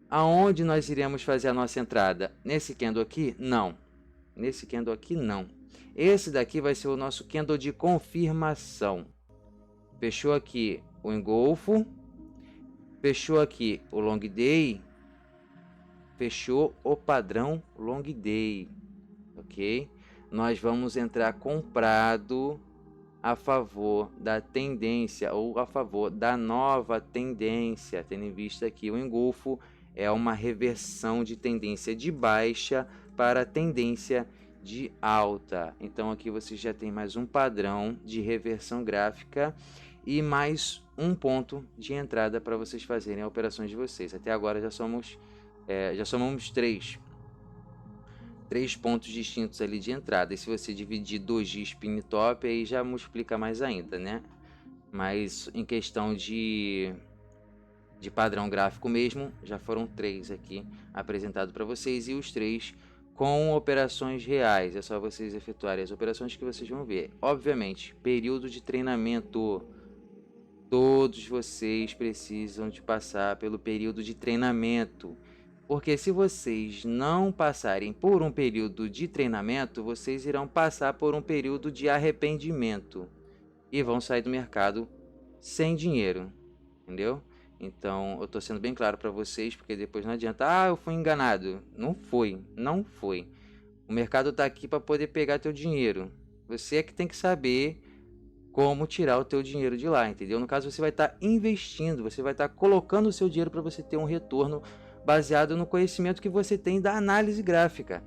Aonde nós iremos fazer a nossa entrada? Nesse candle aqui? Não. Nesse candle aqui, não. Esse daqui vai ser o nosso candle de confirmação. Fechou aqui o engolfo. Fechou aqui o long day. Fechou o padrão long day, ok? Nós vamos entrar comprado a favor da tendência ou a favor da nova tendência, tendo em vista que o engolfo é uma reversão de tendência de baixa para tendência de alta. Então aqui você já tem mais um padrão de reversão gráfica e mais um ponto de entrada para vocês fazerem as operações de vocês. Até agora já somamos três pontos distintos ali de entrada. E se você dividir 2 de spin top, aí já multiplica mais ainda, né? Mas em questão de padrão gráfico mesmo, já foram 3 aqui apresentados para vocês, e os 3 com operações reais. É só vocês efetuarem as operações que vocês vão ver. Obviamente, período de treinamento. Todos vocês precisam de passar pelo período de treinamento. Porque se vocês não passarem por um período de treinamento, vocês irão passar por um período de arrependimento e vão sair do mercado sem dinheiro, entendeu? Então, eu estou sendo bem claro para vocês, porque depois não adianta, eu fui enganado. Não foi. O mercado está aqui para poder pegar teu dinheiro. Você é que tem que saber como tirar o teu dinheiro de lá, entendeu? No caso, você vai estar investindo, você vai estar colocando o seu dinheiro para você ter um retorno baseado no conhecimento que você tem da análise gráfica.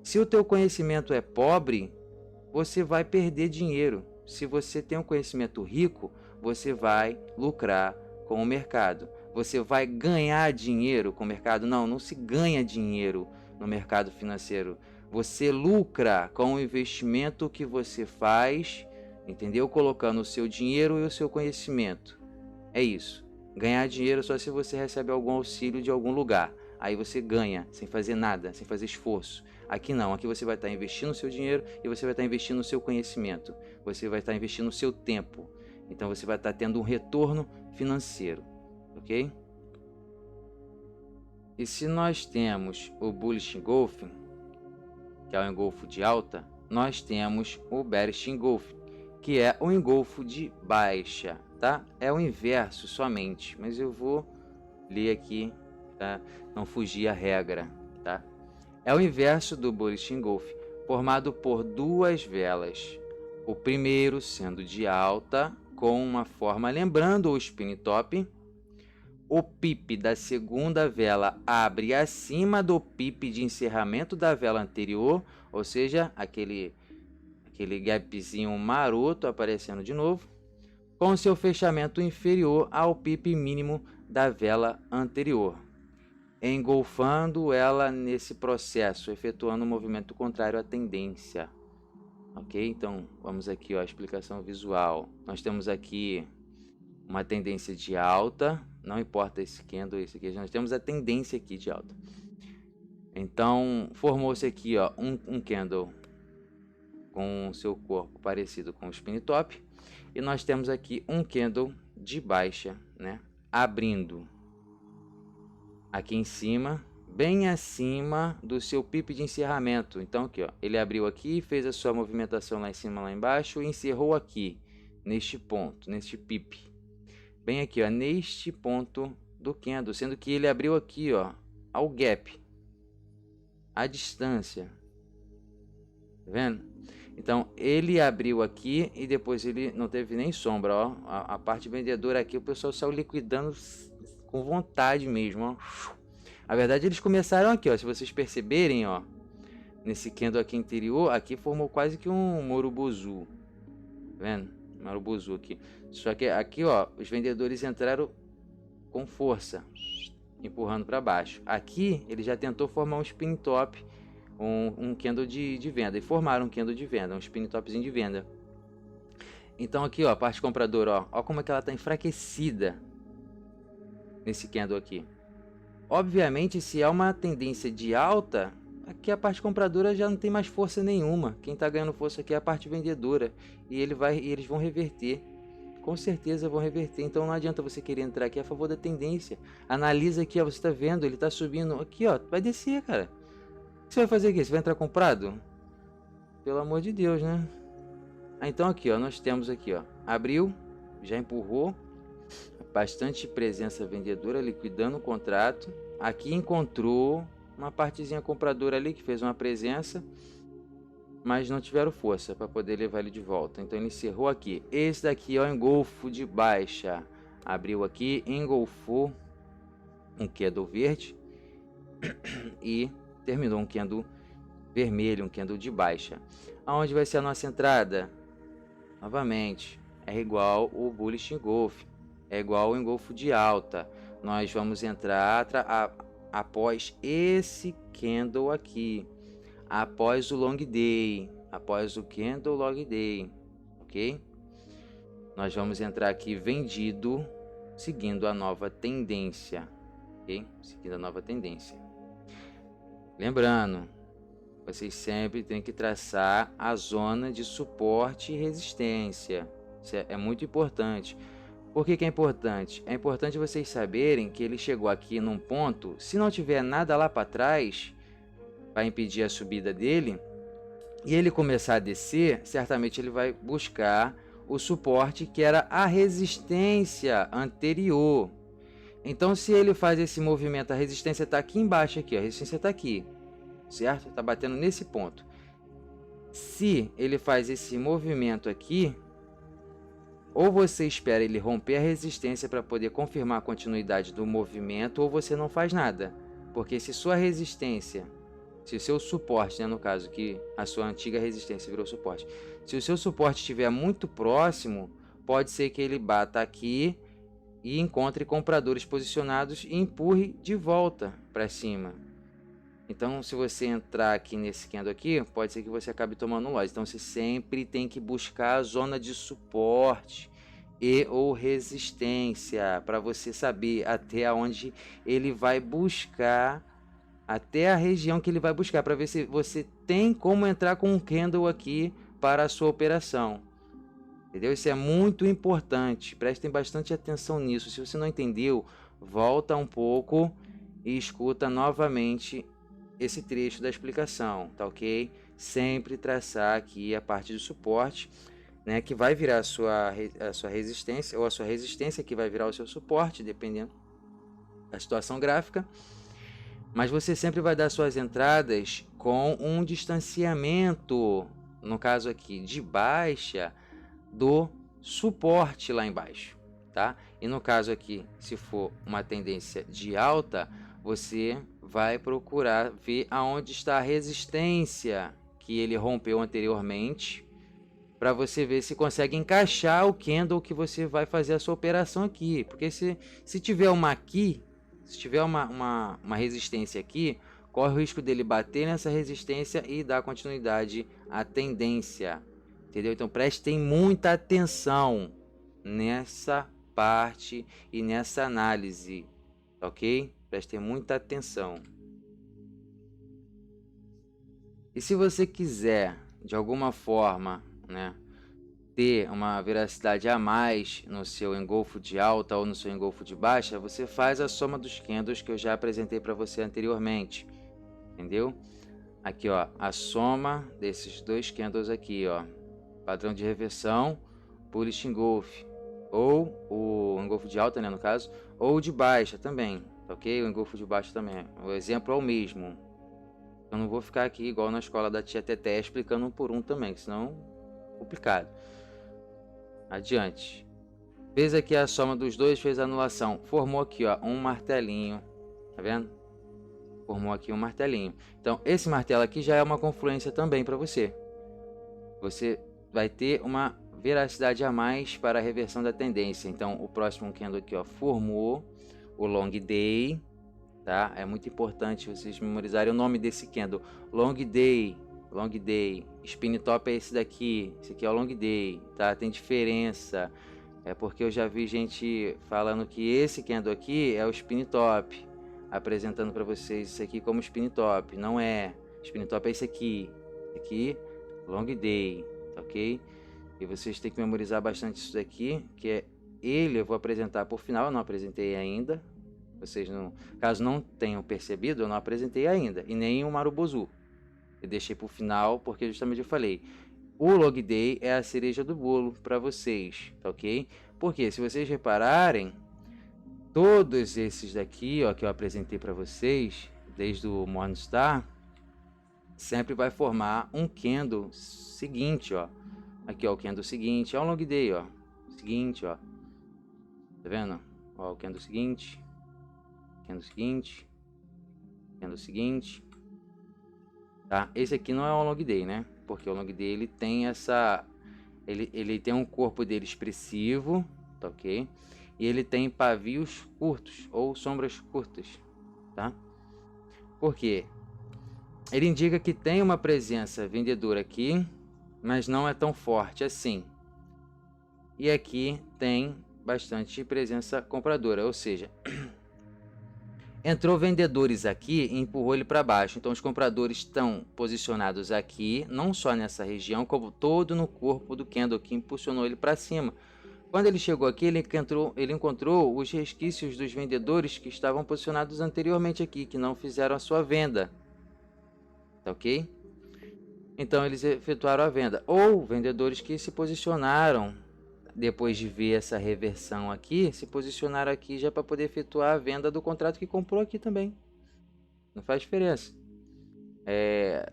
Se o teu conhecimento é pobre, você vai perder dinheiro. Se você tem um conhecimento rico, você vai lucrar com o mercado. Você vai ganhar dinheiro com o mercado? Não se ganha dinheiro no mercado financeiro. Você lucra com o investimento que você faz, entendeu? Colocando o seu dinheiro e o seu conhecimento. É isso. Ganhar dinheiro só se você recebe algum auxílio de algum lugar. Aí você ganha, sem fazer nada, sem fazer esforço. Aqui não, aqui você vai estar investindo o seu dinheiro e você vai estar investindo o seu conhecimento. Você vai estar investindo o seu tempo. Então você vai estar tendo um retorno financeiro, ok? E se nós temos o Bullish Engulfing, que é o engolfo de alta, nós temos o Bearish Engulfing, que é o engolfo de baixa. Tá? É o inverso somente, mas eu vou ler aqui, tá? Não fugir a regra, tá? É o inverso do Bullish Engulfing, formado por 2 velas. O primeiro sendo de alta, com uma forma lembrando o spin top. O pip da segunda vela abre acima do pip de encerramento da vela anterior, ou seja, aquele gapzinho maroto aparecendo de novo, com seu fechamento inferior ao pip mínimo da vela anterior, engolfando ela nesse processo, efetuando um movimento contrário à tendência. Ok? Então, vamos aqui, a explicação visual. Nós temos aqui uma tendência de alta, não importa esse candle, esse aqui, nós temos a tendência aqui de alta. Então, formou-se aqui um candle com seu corpo parecido com o spin top. E nós temos aqui um candle de baixa, né? Abrindo aqui em cima, bem acima do seu pip de encerramento. Então aqui, ele abriu aqui, fez a sua movimentação lá em cima, lá embaixo, e encerrou aqui, neste ponto, neste pip. Bem aqui, neste ponto do candle, sendo que ele abriu aqui, ao gap, a distância. Tá vendo? Então, ele abriu aqui e depois ele não teve nem sombra, A parte vendedora aqui, o pessoal saiu liquidando com vontade mesmo, Na verdade, eles começaram aqui, se vocês perceberem, nesse candle aqui interior, aqui formou quase que um Morobozu. Tá vendo? Morobozu aqui. Só que aqui, os vendedores entraram com força, empurrando para baixo. Aqui, ele já tentou formar um spin top, um candle de venda, e formaram um candle de venda, um spin topzinho de venda. Então aqui, a parte compradora, ó como é que ela está enfraquecida nesse candle aqui. Obviamente, se é uma tendência de alta, aqui a parte compradora já não tem mais força nenhuma. Quem está ganhando força aqui é a parte vendedora. E eles vão reverter. Com certeza vão reverter. Então não adianta você querer entrar aqui a favor da tendência. Analisa aqui, ó, você está vendo, ele está subindo. Aqui, ó, vai descer, cara. O que você vai fazer aqui? Você vai entrar comprado? Pelo amor de Deus, né? Então aqui, ó, nós temos aqui, ó, abriu, já empurrou. Bastante presença vendedora liquidando o contrato. Aqui encontrou uma partezinha compradora ali que fez uma presença, mas não tiveram força para poder levar ele de volta. Então ele encerrou aqui. Esse daqui é o engolfo de baixa. Abriu aqui, engolfou um candle verde e terminou um candle vermelho, um candle de baixa. Aonde vai ser a nossa entrada? Novamente, é igual o bullish engulf, é igual o engolfo de alta. Nós vamos entrar após esse candle aqui, após o long day, após o candle long day, ok? Nós vamos entrar aqui vendido, seguindo a nova tendência, ok? Seguindo a nova tendência. Lembrando, vocês sempre têm que traçar a zona de suporte e resistência. Isso é muito importante. Por que é importante? É importante vocês saberem que ele chegou aqui num ponto, se não tiver nada lá para trás para impedir a subida dele, e ele começar a descer, certamente ele vai buscar o suporte que era a resistência anterior. Então, se ele faz esse movimento, a resistência está aqui embaixo, aqui, a resistência está aqui, certo? Está batendo nesse ponto. Se ele faz esse movimento aqui, ou você espera ele romper a resistência para poder confirmar a continuidade do movimento, ou você não faz nada. Porque se sua resistência, se o seu suporte, né, no caso que a sua antiga resistência virou suporte, se o seu suporte estiver muito próximo, pode ser que ele bata aqui e encontre compradores posicionados e empurre de volta para cima. Então, se você entrar aqui nesse candle aqui, pode ser que você acabe tomando loss. Então, você sempre tem que buscar a zona de suporte e ou resistência para você saber até onde ele vai buscar, até a região que ele vai buscar, para ver se você tem como entrar com um candle aqui para a sua operação. Entendeu? Isso é muito importante. Prestem bastante atenção nisso. Se você não entendeu, volta um pouco e escuta novamente esse trecho da explicação, tá ok? Sempre traçar aqui a parte de suporte, né, que vai virar a sua resistência, ou a sua resistência que vai virar o seu suporte, dependendo da situação gráfica. Mas você sempre vai dar suas entradas com um distanciamento, no caso aqui de baixa, do suporte lá embaixo, tá? E no caso aqui, se for uma tendência de alta, você vai procurar ver aonde está a resistência que ele rompeu anteriormente, para você ver se consegue encaixar o candle que você vai fazer a sua operação aqui. Porque se tiver uma aqui, se tiver uma resistência aqui, corre o risco dele bater nessa resistência e dar continuidade à tendência. Entendeu? Então prestem muita atenção nessa parte e nessa análise, ok? Prestem muita atenção. E se você quiser, de alguma forma, né, ter uma veracidade a mais no seu engolfo de alta ou no seu engolfo de baixa, você faz a soma dos candles que eu já apresentei para você anteriormente, entendeu? Aqui, ó, a soma desses dois candles aqui, ó, padrão de reversão, bullish engulf, ou o engolfo de alta, né, no caso, ou de baixa também, ok? O engolfo de baixa também. O exemplo é o mesmo. Eu não vou ficar aqui igual na escola da tia Teté explicando um por um também, senão é complicado. Adiante. Fez aqui a soma dos dois, fez a anulação. Formou aqui, ó, um martelinho. Tá vendo? Formou aqui um martelinho. Então, esse martelo aqui já é uma confluência também para você. Você vai ter uma veracidade a mais para a reversão da tendência. Então, o próximo candle aqui, ó, formou o long day, tá? É muito importante vocês memorizarem o nome desse candle. Long day, long day. Spin top é esse daqui. Esse aqui é o long day, tá? Tem diferença. É porque eu já vi gente falando que esse candle aqui é o spin top, apresentando para vocês isso aqui como spin top. Não é. Spin top é esse aqui, long day, ok? E vocês têm que memorizar bastante isso daqui, que é ele, eu vou apresentar por final, eu não apresentei ainda. Vocês não, caso não tenham percebido, eu não apresentei ainda, e nem o Marubozu. Eu deixei por final, porque justamente eu falei, o log day é a cereja do bolo para vocês, tá ok? Porque se vocês repararem, todos esses daqui, ó, que eu apresentei para vocês, desde o Morningstar, sempre vai formar um candle seguinte, ó. Aqui, ó, o candle seguinte, é um long day, ó. Seguinte, ó. Tá vendo? Ó, o candle seguinte. Candle seguinte. Candle seguinte. Tá? Esse aqui não é um long day, né? Porque o long day, ele tem essa... Ele tem um corpo dele expressivo, tá ok? E ele tem pavios curtos, ou sombras curtas, tá? Por quê? Ele indica que tem uma presença vendedora aqui, mas não é tão forte assim. E aqui tem bastante presença compradora, ou seja, entrou vendedores aqui e empurrou ele para baixo. Então os compradores estão posicionados aqui, não só nessa região, como todo no corpo do candle que impulsionou ele para cima. Quando ele chegou aqui, ele encontrou os resquícios dos vendedores que estavam posicionados anteriormente aqui, que não fizeram a sua venda. Tá ok? Então eles efetuaram a venda. Ou vendedores que se posicionaram, depois de ver essa reversão aqui, se posicionaram aqui já para poder efetuar a venda do contrato que comprou aqui também. Não faz diferença.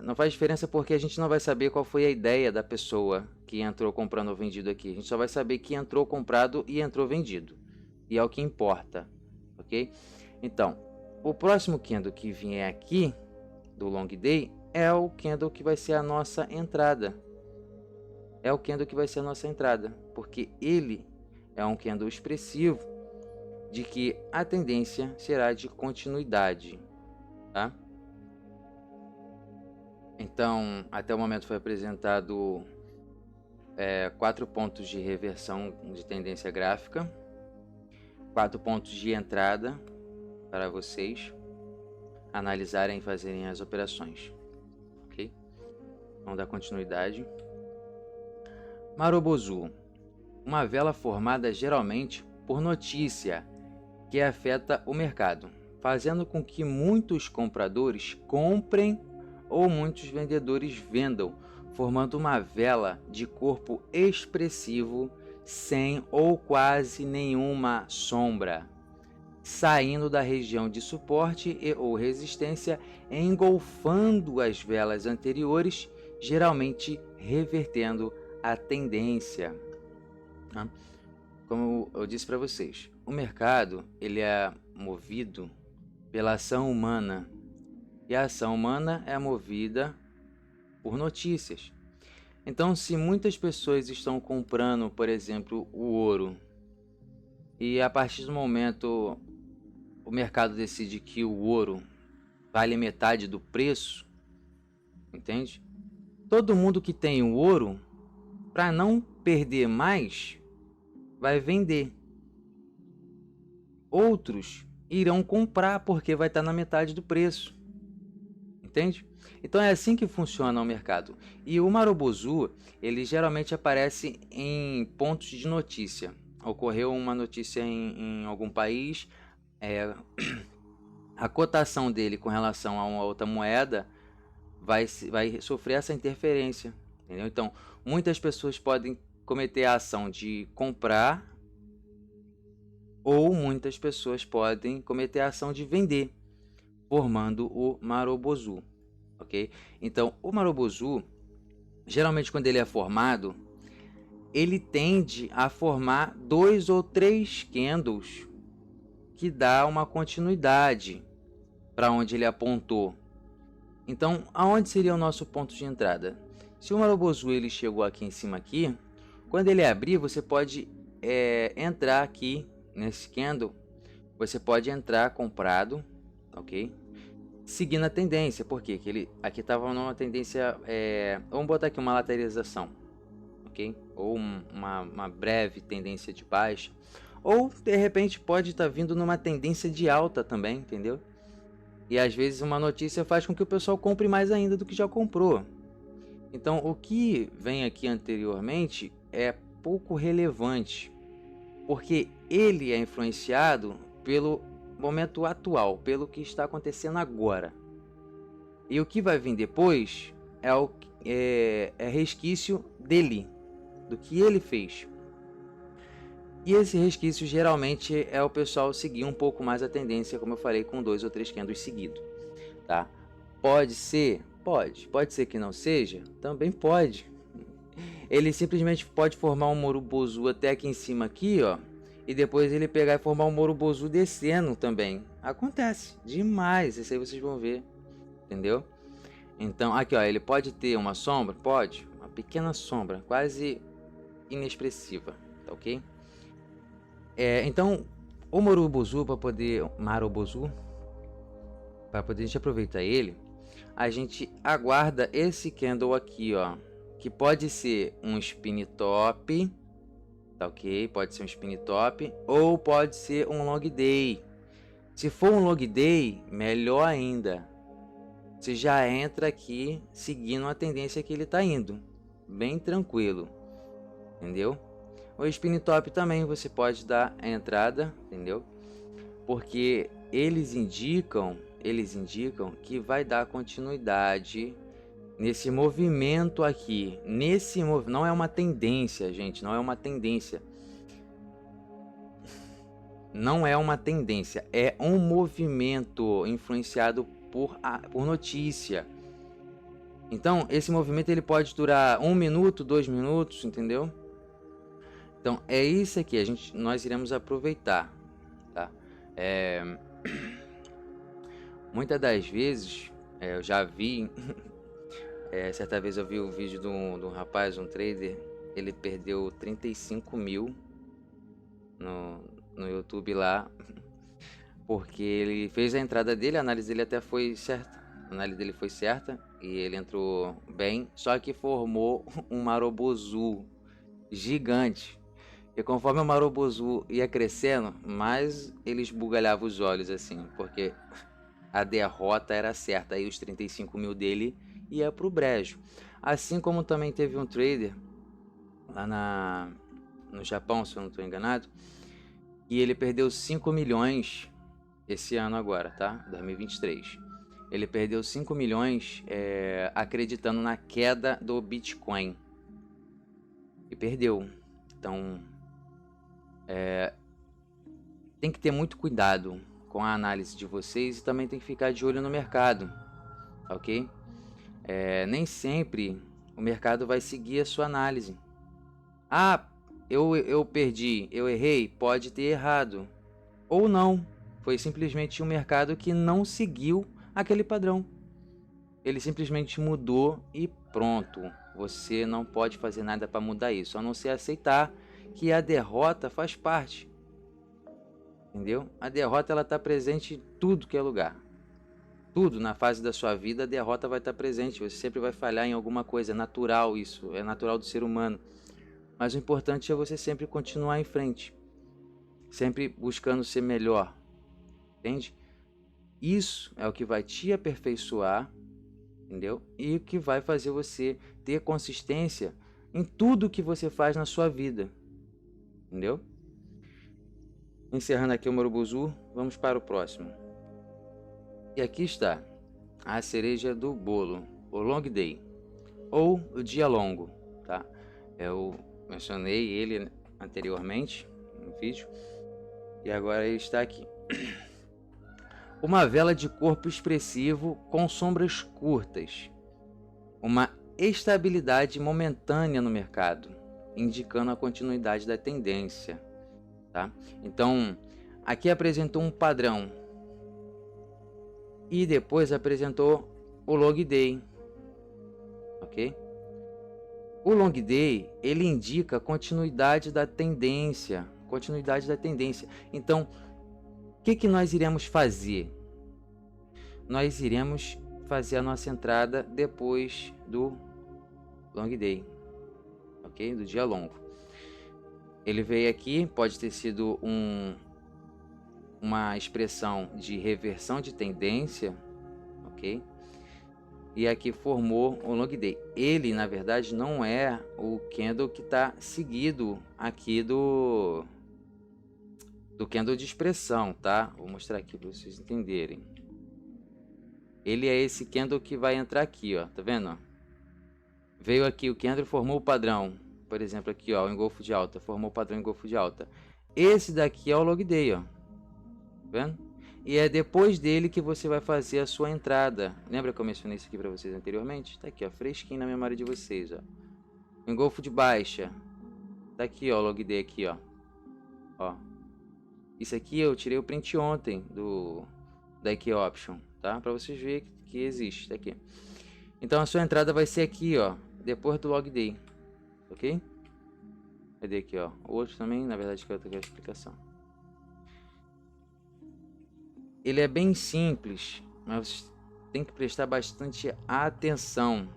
Não faz diferença porque a gente não vai saber qual foi a ideia da pessoa que entrou comprando ou vendido aqui. A gente só vai saber que entrou comprado e entrou vendido. E é o que importa, ok? Então, o próximo candle que vier aqui, do long day, é o candle que vai ser a nossa entrada. É o candle que vai ser a nossa entrada, porque ele é um candle expressivo de que a tendência será de continuidade, tá? Então, até o momento foi apresentado 4 pontos de reversão de tendência gráfica, 4 pontos de entrada para vocês analisarem e fazerem as operações, ok? Vamos dar continuidade. Marubozu, uma vela formada geralmente por notícia que afeta o mercado, fazendo com que muitos compradores comprem ou muitos vendedores vendam, formando uma vela de corpo expressivo sem ou quase nenhuma sombra, saindo da região de suporte e ou resistência, engolfando as velas anteriores, geralmente revertendo a tendência. Como eu disse para vocês, o mercado ele é movido pela ação humana, e a ação humana é movida por notícias. Então, se muitas pessoas estão comprando, por exemplo, o ouro, e a partir do momento o mercado decide que o ouro vale metade do preço, entende? Todo mundo que tem o ouro, para não perder mais, vai vender. Outros irão comprar porque vai estar na metade do preço. Entende? Então é assim que funciona o mercado. E o Marubozu, ele geralmente aparece em pontos de notícia. Ocorreu uma notícia em algum país, a cotação dele com relação a uma outra moeda vai sofrer essa interferência. Entendeu? Então, muitas pessoas podem cometer a ação de comprar, ou muitas pessoas podem cometer a ação de vender, formando o Marubozu, ok? Então, o Marubozu, geralmente quando ele é formado, ele tende a formar 2 ou 3 candles que dá uma continuidade para onde ele apontou. Então, aonde seria o nosso ponto de entrada? Se o Marubozu ele chegou aqui em cima aqui, quando ele abrir, você pode entrar aqui nesse candle, você pode entrar comprado, ok? Seguindo a tendência, porque que ele aqui estava numa tendência, vamos botar aqui uma lateralização, ok? Ou uma breve tendência de baixa, ou de repente pode estar vindo numa tendência de alta também, entendeu? E às vezes uma notícia faz com que o pessoal compre mais ainda do que já comprou. Então o que vem aqui anteriormente é pouco relevante, porque ele é influenciado pelo momento atual, pelo que está acontecendo agora. E o que vai vir depois é resquício dele, do que ele fez. E esse resquício geralmente é o pessoal seguir um pouco mais a tendência, como eu falei, com 2 ou 3 candles seguidos, tá? Pode ser? Pode ser que não seja? Também pode. Ele simplesmente pode formar um Morobozu até aqui em cima aqui, ó, e depois ele pegar e formar um Morobozu descendo também. Acontece demais, isso aí vocês vão ver, entendeu? Então, aqui ó, ele pode ter uma sombra? Pode, uma pequena sombra, quase inexpressiva, tá ok? Então, o Marubozu, para poder a gente aproveitar ele, a gente aguarda esse candle aqui, ó, que pode ser um spin top, tá ok? Pode ser um spin top ou pode ser um long day. Se for um long day, melhor ainda. Você já entra aqui seguindo a tendência que ele está indo, bem tranquilo, entendeu? O spin top também você pode dar a entrada, entendeu? Porque eles indicam que vai dar continuidade nesse movimento aqui. Não é uma tendência, gente, não é uma tendência. Não é uma tendência, é um movimento influenciado por notícia. Então, esse movimento ele pode durar 1 minuto, 2 minutos, entendeu? Então, é isso aqui, nós iremos aproveitar, tá? Muitas das vezes, eu já vi, certa vez eu vi o vídeo de um rapaz, um trader, ele perdeu 35 mil no YouTube lá, porque ele fez a entrada dele, a análise dele até foi certa, e ele entrou bem, só que formou um Marubozu gigante. E conforme o Marubozu ia crescendo, mais ele esbugalhava os olhos assim, porque a derrota era certa, aí os 35 mil dele ia pro brejo. Assim como também teve um trader lá no Japão, se eu não estou enganado, e ele perdeu 5 milhões esse ano agora, tá? 2023. Ele perdeu 5 milhões acreditando na queda do Bitcoin. E perdeu. Então, tem que ter muito cuidado com a análise de vocês e também tem que ficar de olho no mercado, ok? Nem sempre o mercado vai seguir a sua análise. Ah, eu perdi, eu errei, pode ter errado. Ou não, foi simplesmente um mercado que não seguiu aquele padrão. Ele simplesmente mudou e pronto. Você não pode fazer nada para mudar isso, a não ser aceitar que a derrota faz parte. Entendeu? A derrota ela está presente em tudo que é lugar. Tudo na fase da sua vida, a derrota vai estar presente. Você sempre vai falhar em alguma coisa. É natural isso, é natural do ser humano. Mas o importante é você sempre continuar em frente. Sempre buscando ser melhor. Entende? Isso é o que vai te aperfeiçoar, entendeu? E o que vai fazer você ter consistência em tudo que você faz na sua vida. Entendeu? Encerrando aqui o Marubozu, vamos para o próximo. E aqui está a cereja do bolo, o long day, ou o dia longo, tá? Eu mencionei ele anteriormente no vídeo e agora ele está aqui. Uma vela de corpo expressivo com sombras curtas, uma estabilidade momentânea no mercado, indicando a continuidade da tendência, tá? Então, aqui apresentou um padrão e depois apresentou o long day, ok? O long day ele indica a continuidade da tendência, Então, o que nós iremos fazer? Nós iremos fazer a nossa entrada depois do long day, ok? Do dia longo. Ele veio aqui, pode ter sido uma expressão de reversão de tendência, ok? E aqui formou o long day. Ele, na verdade, não é o candle que está seguido aqui do candle de expressão, tá? Vou mostrar aqui para vocês entenderem. Ele é esse candle que vai entrar aqui, ó, tá vendo? Veio aqui o candle e formou o padrão. Por exemplo, aqui, ó, o engolfo de alta, formou o padrão engolfo de alta. Esse daqui é o long day, ó. Tá vendo? E é depois dele que você vai fazer a sua entrada. Lembra que eu mencionei isso aqui para vocês anteriormente? Tá aqui, ó, fresquinho na memória de vocês, ó. O engolfo de baixa. Tá aqui, ó, o long day aqui, ó. Ó. Isso aqui eu tirei o print ontem da Key Option, tá? Para vocês verem que existe, tá aqui. Então a sua entrada vai ser aqui, ó, depois do log day, ok? Cadê aqui, ó? O outro também, na verdade, que eu tenho a explicação. Ele é bem simples, mas você tem que prestar bastante atenção.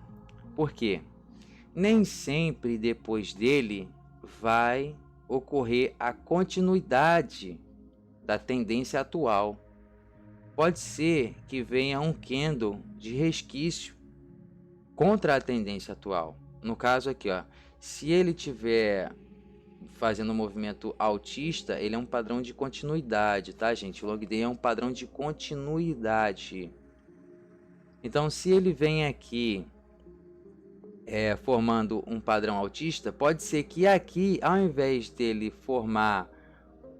Por quê? Nem sempre depois dele vai ocorrer a continuidade da tendência atual. Pode ser que venha um candle de resquício contra a tendência atual. No caso aqui, ó, se ele tiver fazendo um movimento altista, ele é um padrão de continuidade, tá, gente? O long day é um padrão de continuidade. Então, se ele vem aqui formando um padrão altista, pode ser que aqui, ao invés dele formar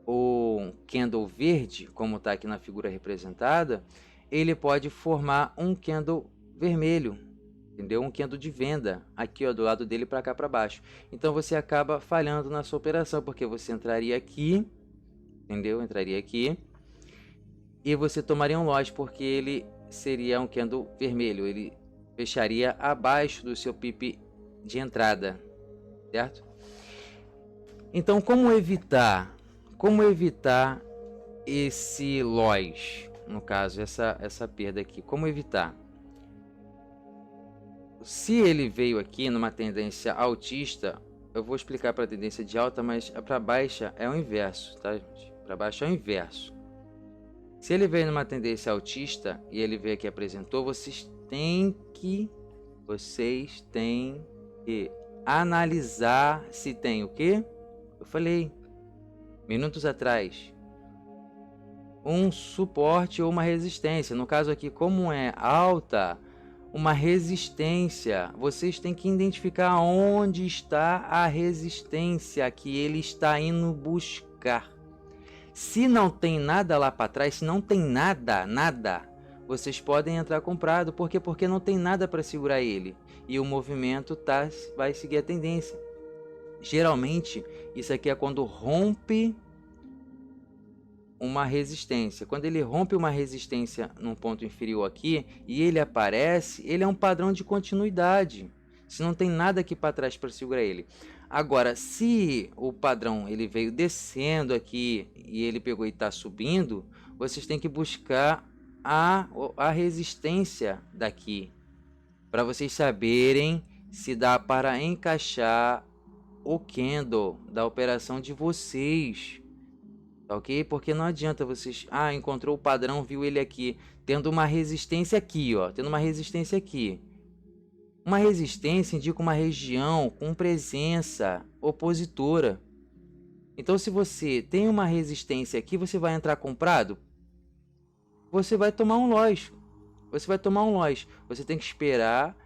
o candle verde, como está aqui na figura representada, ele pode formar um candle vermelho, entendeu? Um candle de venda aqui, ó, do lado dele para cá para baixo. Então você acaba falhando na sua operação, porque você entraria aqui, entendeu? Entraria aqui e você tomaria um loss, porque ele seria um candle vermelho, ele fecharia abaixo do seu pip de entrada, certo? Então, como evitar esse loss, no caso, essa perda aqui? Como evitar? Se ele veio aqui numa tendência altista, eu vou explicar para a tendência de alta, mas para baixa é o inverso, tá, gente? Para baixo é o inverso. Se ele veio numa tendência altista e ele veio aqui e apresentou, vocês têm que analisar se tem o quê? Eu falei minutos atrás, um suporte ou uma resistência. No caso aqui, como é alta, uma resistência, vocês têm que identificar onde está a resistência que ele está indo buscar. Se não tem nada lá para trás, se não tem nada, vocês podem entrar comprado. Por quê? Porque não tem nada para segurar ele e o movimento vai seguir a tendência. Geralmente, isso aqui é quando rompe uma resistência. Quando ele rompe uma resistência num ponto inferior aqui e ele aparece, ele é um padrão de continuidade. Se não tem nada aqui para trás para segurar ele. Agora, se o padrão ele veio descendo aqui e ele pegou e está subindo, vocês têm que buscar a resistência daqui, para vocês saberem se dá para encaixar o candle da operação de vocês, tá ok? Porque não adianta vocês, encontrou o padrão, viu ele aqui, tendo uma resistência aqui, ó, tendo uma resistência aqui. Uma resistência indica uma região com presença opositora. Então, se você tem uma resistência aqui, você vai entrar comprado? Você vai tomar um loss. Você tem que esperar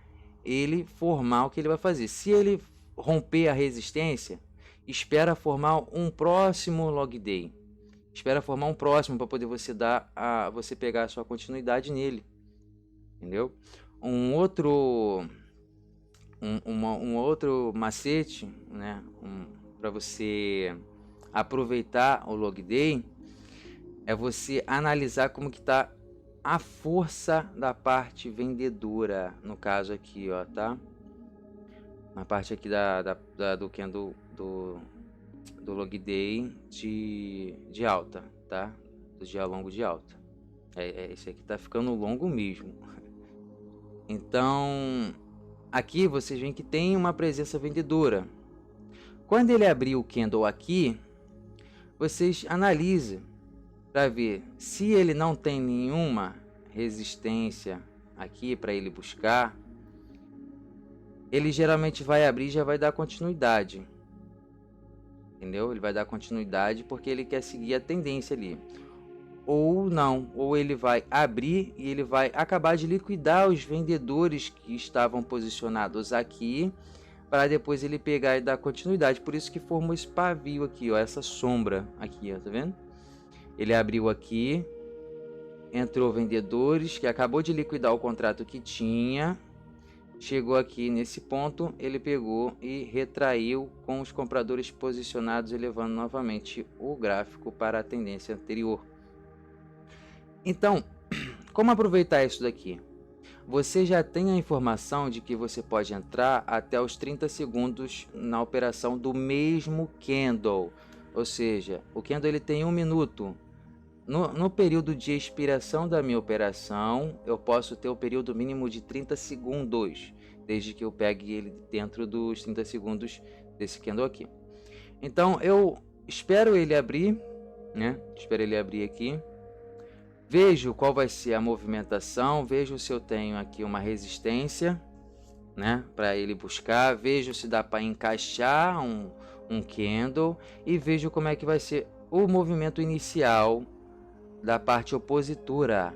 ele formar o que ele vai fazer. Se ele romper a resistência, espera formar um próximo log day. Espera formar um próximo para poder você pegar a sua continuidade nele. Entendeu? Um outro macete, né, para você aproveitar o log day é você analisar como que tá a força da parte vendedora, no caso aqui, ó, tá? Na parte aqui do candle do log day de alta, tá? Do dia longo de alta. Esse aqui tá ficando longo mesmo. Então, aqui vocês veem que tem uma presença vendedora. Quando ele abrir o candle aqui, vocês analisem para ver se ele não tem nenhuma resistência aqui para ele buscar, ele geralmente vai abrir e já vai dar continuidade, entendeu? Ele vai dar continuidade porque ele quer seguir a tendência ali. Ou não, ou ele vai abrir e ele vai acabar de liquidar os vendedores que estavam posicionados aqui, para depois ele pegar e dar continuidade. Por isso que formou esse pavio aqui, ó, essa sombra aqui, ó, tá vendo? Ele abriu aqui, entrou vendedores, que acabou de liquidar o contrato que tinha, chegou aqui nesse ponto, ele pegou e retraiu com os compradores posicionados, elevando novamente o gráfico para a tendência anterior. Então, como aproveitar isso daqui? Você já tem a informação de que você pode entrar até os 30 segundos na operação do mesmo candle, ou seja, o candle ele tem 1 minuto. No período de expiração da minha operação, eu posso ter o período mínimo de 30 segundos, desde que eu pegue ele dentro dos 30 segundos desse candle aqui. Então, eu espero ele abrir, né? Espero ele abrir aqui. Vejo qual vai ser a movimentação, vejo se eu tenho aqui uma resistência, né? Para ele buscar, vejo se dá para encaixar um candle e vejo como é que vai ser o movimento inicial da parte opositora.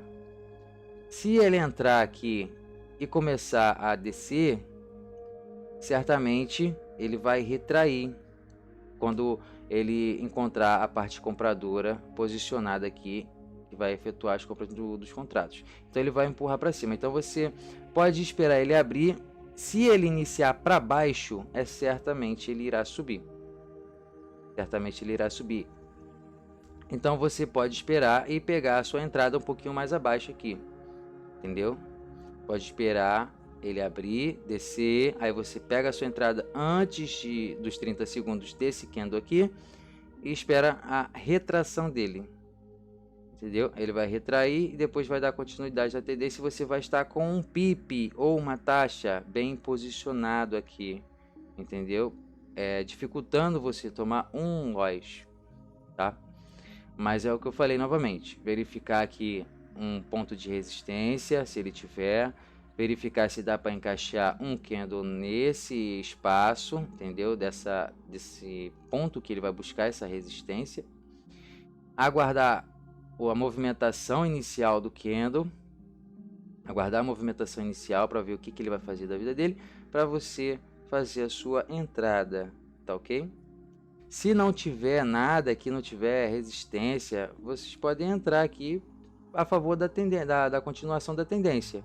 Se ele entrar aqui e começar a descer, certamente ele vai retrair quando ele encontrar a parte compradora posicionada aqui, que vai efetuar as compras dos contratos. Então ele vai empurrar para cima. Então você pode esperar ele abrir. Se ele iniciar para baixo, certamente ele irá subir. Certamente ele irá subir. Então você pode esperar e pegar a sua entrada um pouquinho mais abaixo aqui, entendeu? Pode esperar ele abrir, descer, aí você pega a sua entrada antes dos 30 segundos desse candle aqui e espera a retração dele, entendeu? Ele vai retrair e depois vai dar continuidade à tendência e você vai estar com um PIP ou uma taxa bem posicionado aqui, entendeu? Dificultando você tomar um loss, tá? Mas é o que eu falei novamente, verificar aqui um ponto de resistência, se ele tiver, verificar se dá para encaixar um candle nesse espaço, entendeu? Desse ponto que ele vai buscar essa resistência, aguardar a movimentação inicial do candle, aguardar a movimentação inicial para ver o que ele vai fazer da vida dele, para você fazer a sua entrada, tá ok? Se não tiver nada, que não tiver resistência, vocês podem entrar aqui a favor da continuação da tendência,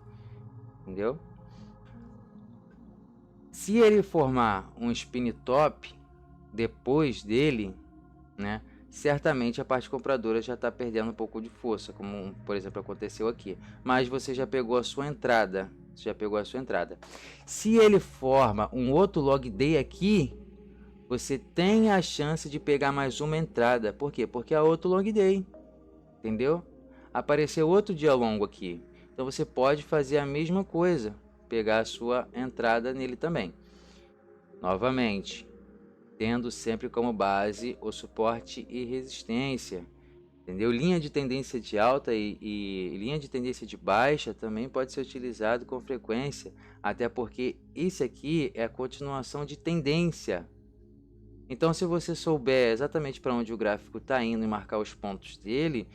entendeu? Se ele formar um spin top depois dele, né, certamente a parte compradora já está perdendo um pouco de força, como por exemplo aconteceu aqui. Mas você já pegou a sua entrada, Se ele forma um outro log day aqui, você tem a chance de pegar mais uma entrada. Por quê? Porque é outro long day, entendeu? Apareceu outro dia longo aqui. Então você pode fazer a mesma coisa, pegar a sua entrada nele também. Novamente, tendo sempre como base o suporte e resistência, entendeu? Linha de tendência de alta e linha de tendência de baixa também pode ser utilizado com frequência, até porque isso aqui é a continuação de tendência. Então, se você souber exatamente para onde o gráfico está indo e marcar os pontos dele,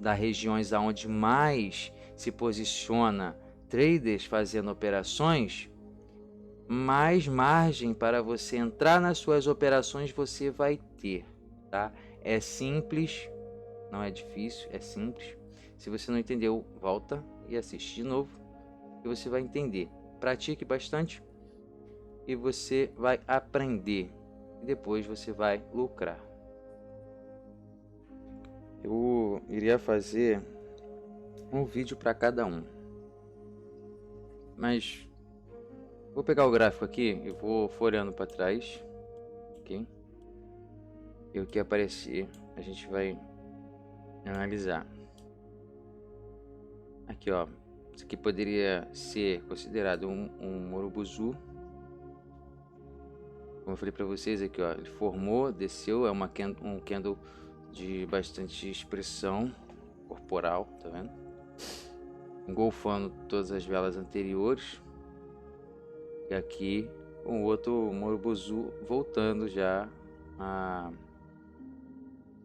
das regiões aonde mais se posiciona traders fazendo operações, mais margem para você entrar nas suas operações você vai ter, tá? É simples, não é difícil, é simples. Se você não entendeu, volta e assiste de novo e você vai entender. Pratique bastante e você vai aprender. E depois você vai lucrar. Eu iria fazer um vídeo para cada um, mas vou pegar o gráfico aqui e vou folheando para trás, ok? E o que aparecer a gente vai analisar. Aqui, ó, isso aqui poderia ser considerado um Urubuzu. Como eu falei para vocês aqui, ó, ele formou, desceu, é um candle de bastante expressão corporal, tá vendo? Engolfando todas as velas anteriores. E aqui com o outro Morobozu voltando já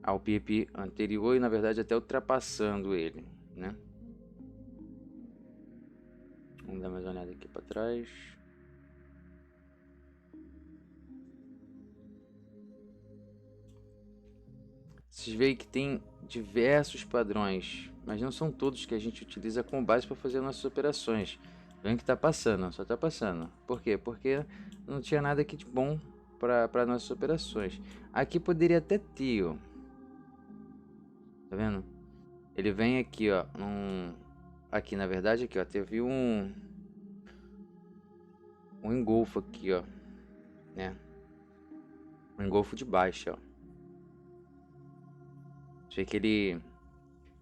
ao PIP anterior e na verdade até ultrapassando ele, né? Vamos dar mais uma olhada aqui para trás. Vocês veem que tem diversos padrões, mas não são todos que a gente utiliza como base para fazer nossas operações. Vem que tá passando, só tá passando. Por quê? Porque não tinha nada aqui de bom para nossas operações. Aqui poderia até ter, ó. Tá vendo? Ele vem aqui, ó, aqui na verdade aqui, ó, teve um engolfo aqui, ó, né? Um engolfo de baixa, ó. Achei que ele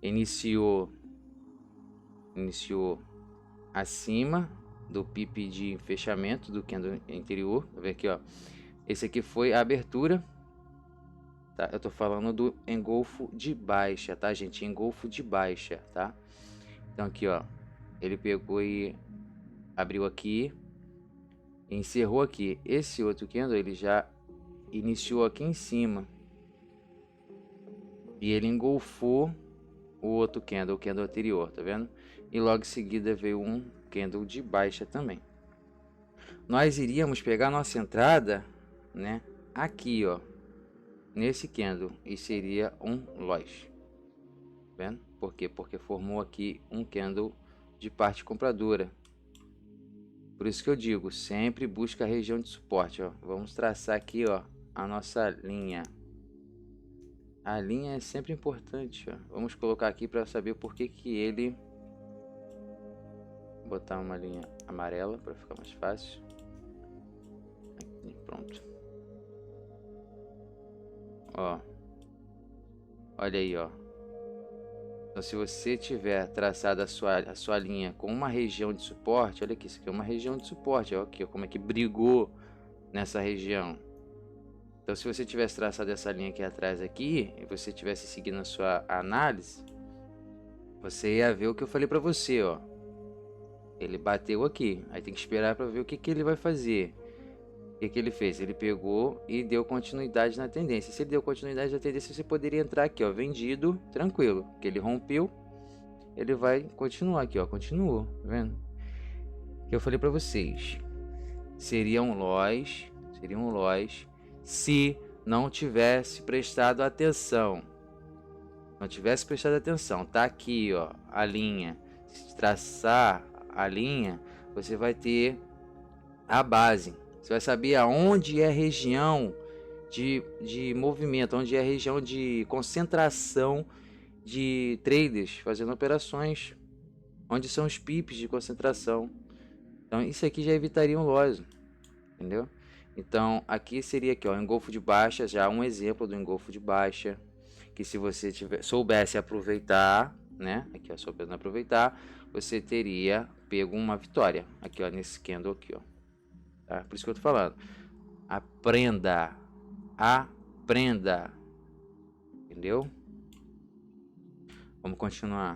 iniciou acima do PIP de fechamento do candle anterior. Vou ver aqui, ó. Esse aqui foi a abertura, tá? Eu tô falando do engolfo de baixa, tá, gente? Engolfo de baixa, tá? Então aqui, ó, ele pegou e abriu aqui, encerrou aqui. Esse outro candle ele já iniciou aqui em cima e ele engolfou o outro candle, o candle anterior, tá vendo? E logo em seguida veio um candle de baixa também. Nós iríamos pegar nossa entrada, né, aqui, ó, nesse candle, e seria um loss, tá vendo? Por quê? Porque formou aqui um candle de parte compradora. Por isso que eu digo, sempre busca a região de suporte, ó. Vamos traçar aqui, ó, a nossa linha. A linha é sempre importante, ó. Vamos colocar aqui para saber por que que ele... Vou botar uma linha amarela para ficar mais fácil. Aqui, pronto. Ó. Olha aí, ó. Então, se você tiver traçado a sua linha com uma região de suporte, olha aqui, isso aqui é uma região de suporte, ó, aqui, ó, como é que brigou nessa região. Então, se você tivesse traçado essa linha aqui atrás aqui, e você tivesse seguindo a sua análise, você ia ver o que eu falei para você, ó. Ele bateu aqui, aí tem que esperar para ver o que que ele vai fazer. O que que ele fez? Ele pegou e deu continuidade na tendência. Se ele deu continuidade na tendência, você poderia entrar aqui, ó, vendido, tranquilo. Que ele rompeu, ele vai continuar aqui, ó, continuou, tá vendo? Que eu falei para vocês, seria um loss, se não tivesse prestado atenção. Não tivesse prestado atenção, tá aqui, ó, a linha. Se traçar a linha, você vai ter a base. Você vai saber aonde é a região de movimento, onde é a região de concentração de traders fazendo operações, onde são os pips de concentração. Então isso aqui já evitaria um loss, entendeu? Então aqui seria aqui, ó, engolfo de baixa, já um exemplo do engolfo de baixa, que se você soubesse aproveitar, né? Aqui, ó, soubesse aproveitar, você teria pego uma vitória. Aqui, ó, nesse candle aqui, ó. Tá? Por isso que eu tô falando. Aprenda. Aprenda. Entendeu? Vamos continuar.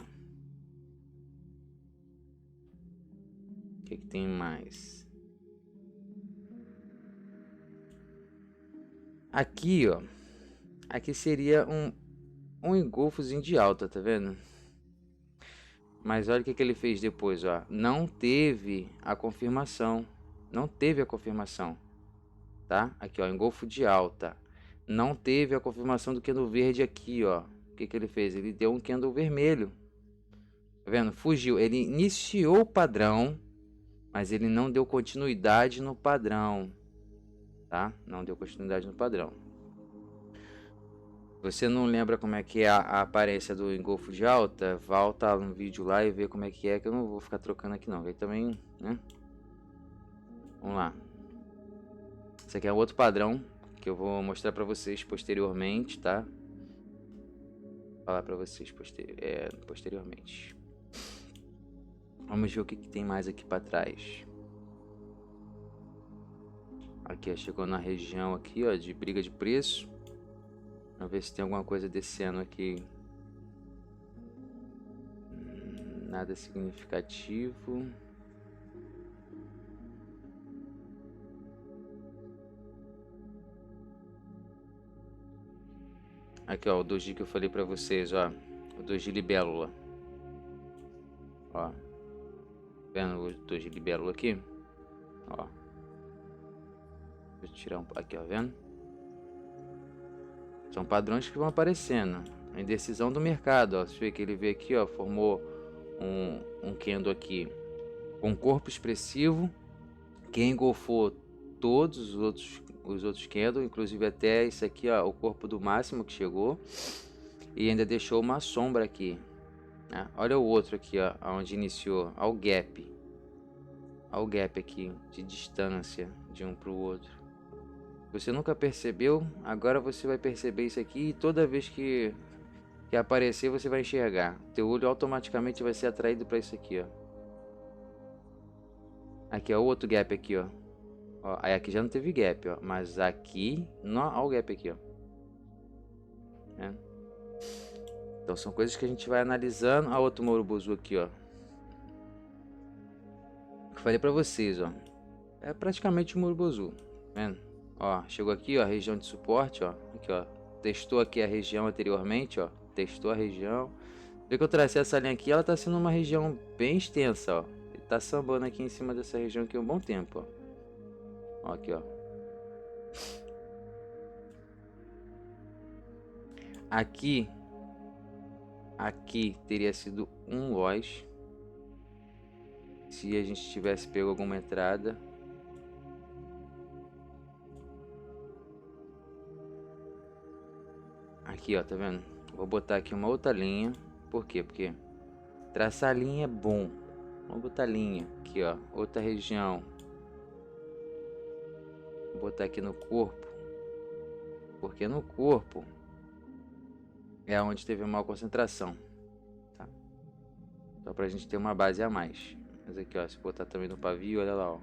O que tem mais? Aqui, ó. Aqui seria um engolfozinho de alta, tá vendo? Mas olha o que ele fez depois, ó. Não teve a confirmação. Não teve a confirmação, tá? Aqui, ó, engolfo de alta. Não teve a confirmação do candle verde aqui, ó. O que ele fez? Ele deu um candle vermelho. Tá vendo? Fugiu. Ele iniciou o padrão, mas ele não deu continuidade no padrão, tá? Não deu continuidade no padrão. Você não lembra como é que é a aparência do engolfo de alta? Volta no vídeo lá e vê como é, que eu não vou ficar trocando aqui não. Aí também, né? Vamos lá. Esse aqui é outro padrão que eu vou mostrar para vocês posteriormente, tá? Vou falar para vocês posteriormente. Vamos ver o que tem mais aqui para trás. Aqui, ó, chegou na região aqui, ó, de briga de preço. Vamos ver se tem alguma coisa descendo aqui. Nada significativo. Aqui, ó, o doji que eu falei pra vocês, ó. O doji libélula. Ó. Vendo o doji libélula aqui? Ó. Deixa eu tirar aqui, ó, vendo? São padrões que vão aparecendo. A indecisão do mercado, ó. Você vê que ele veio aqui, ó, formou um candle aqui com corpo expressivo, que engolfou todos os outros candles, inclusive até isso aqui, ó, o corpo do máximo que chegou, e ainda deixou uma sombra aqui, né? Olha o outro aqui, ó, onde iniciou, olha o gap aqui de distância de um para o outro. Você nunca percebeu, agora você vai perceber isso aqui, e toda vez que aparecer você vai enxergar. Teu olho automaticamente vai ser atraído para isso aqui, ó. Aqui, ó, o outro gap aqui, ó. Ó, aí aqui já não teve gap, ó. Mas aqui, não, ó o gap aqui, ó. É. Então são coisas que a gente vai analisando. Ó, outro Morobozu aqui, ó. Eu falei pra vocês, ó. É praticamente um Morobozu, tá vendo? Ó, chegou aqui, ó, região de suporte, ó. Aqui, ó. Testou aqui a região anteriormente, ó. Testou a região. Vê que eu tracei essa linha aqui, ela tá sendo uma região bem extensa, ó. Ele tá sambando aqui em cima dessa região aqui um bom tempo, ó. Ó, aqui, ó. Aqui teria sido um loss se a gente tivesse pego alguma entrada. Aqui, ó, tá vendo? Vou botar aqui uma outra linha. Por quê? Porque traçar linha é bom. Vamos botar linha aqui, ó, outra região. Vou botar aqui no corpo, porque no corpo é onde teve maior concentração, tá? Só pra gente ter uma base a mais. Mas aqui, ó, se botar também no pavio, olha lá, ó.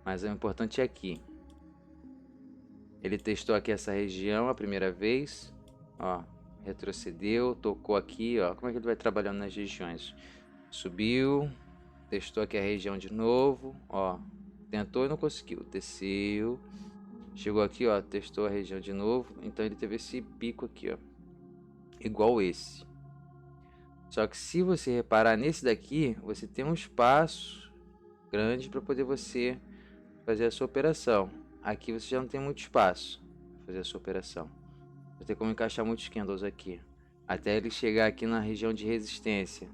Mas o importante é aqui. Ele testou aqui essa região a primeira vez, ó, retrocedeu, tocou aqui, ó. Como é que ele vai trabalhando nas regiões? Subiu, testou aqui a região de novo, ó. Tentou e não conseguiu, desceu, chegou aqui, ó, testou a região de novo. Então ele teve esse pico aqui, ó, igual esse. Só que se você reparar nesse daqui, você tem um espaço grande para poder você fazer a sua operação. Aqui você já não tem muito espaço para fazer a sua operação. Você tem como encaixar muitos candles aqui, até ele chegar aqui na região de resistência.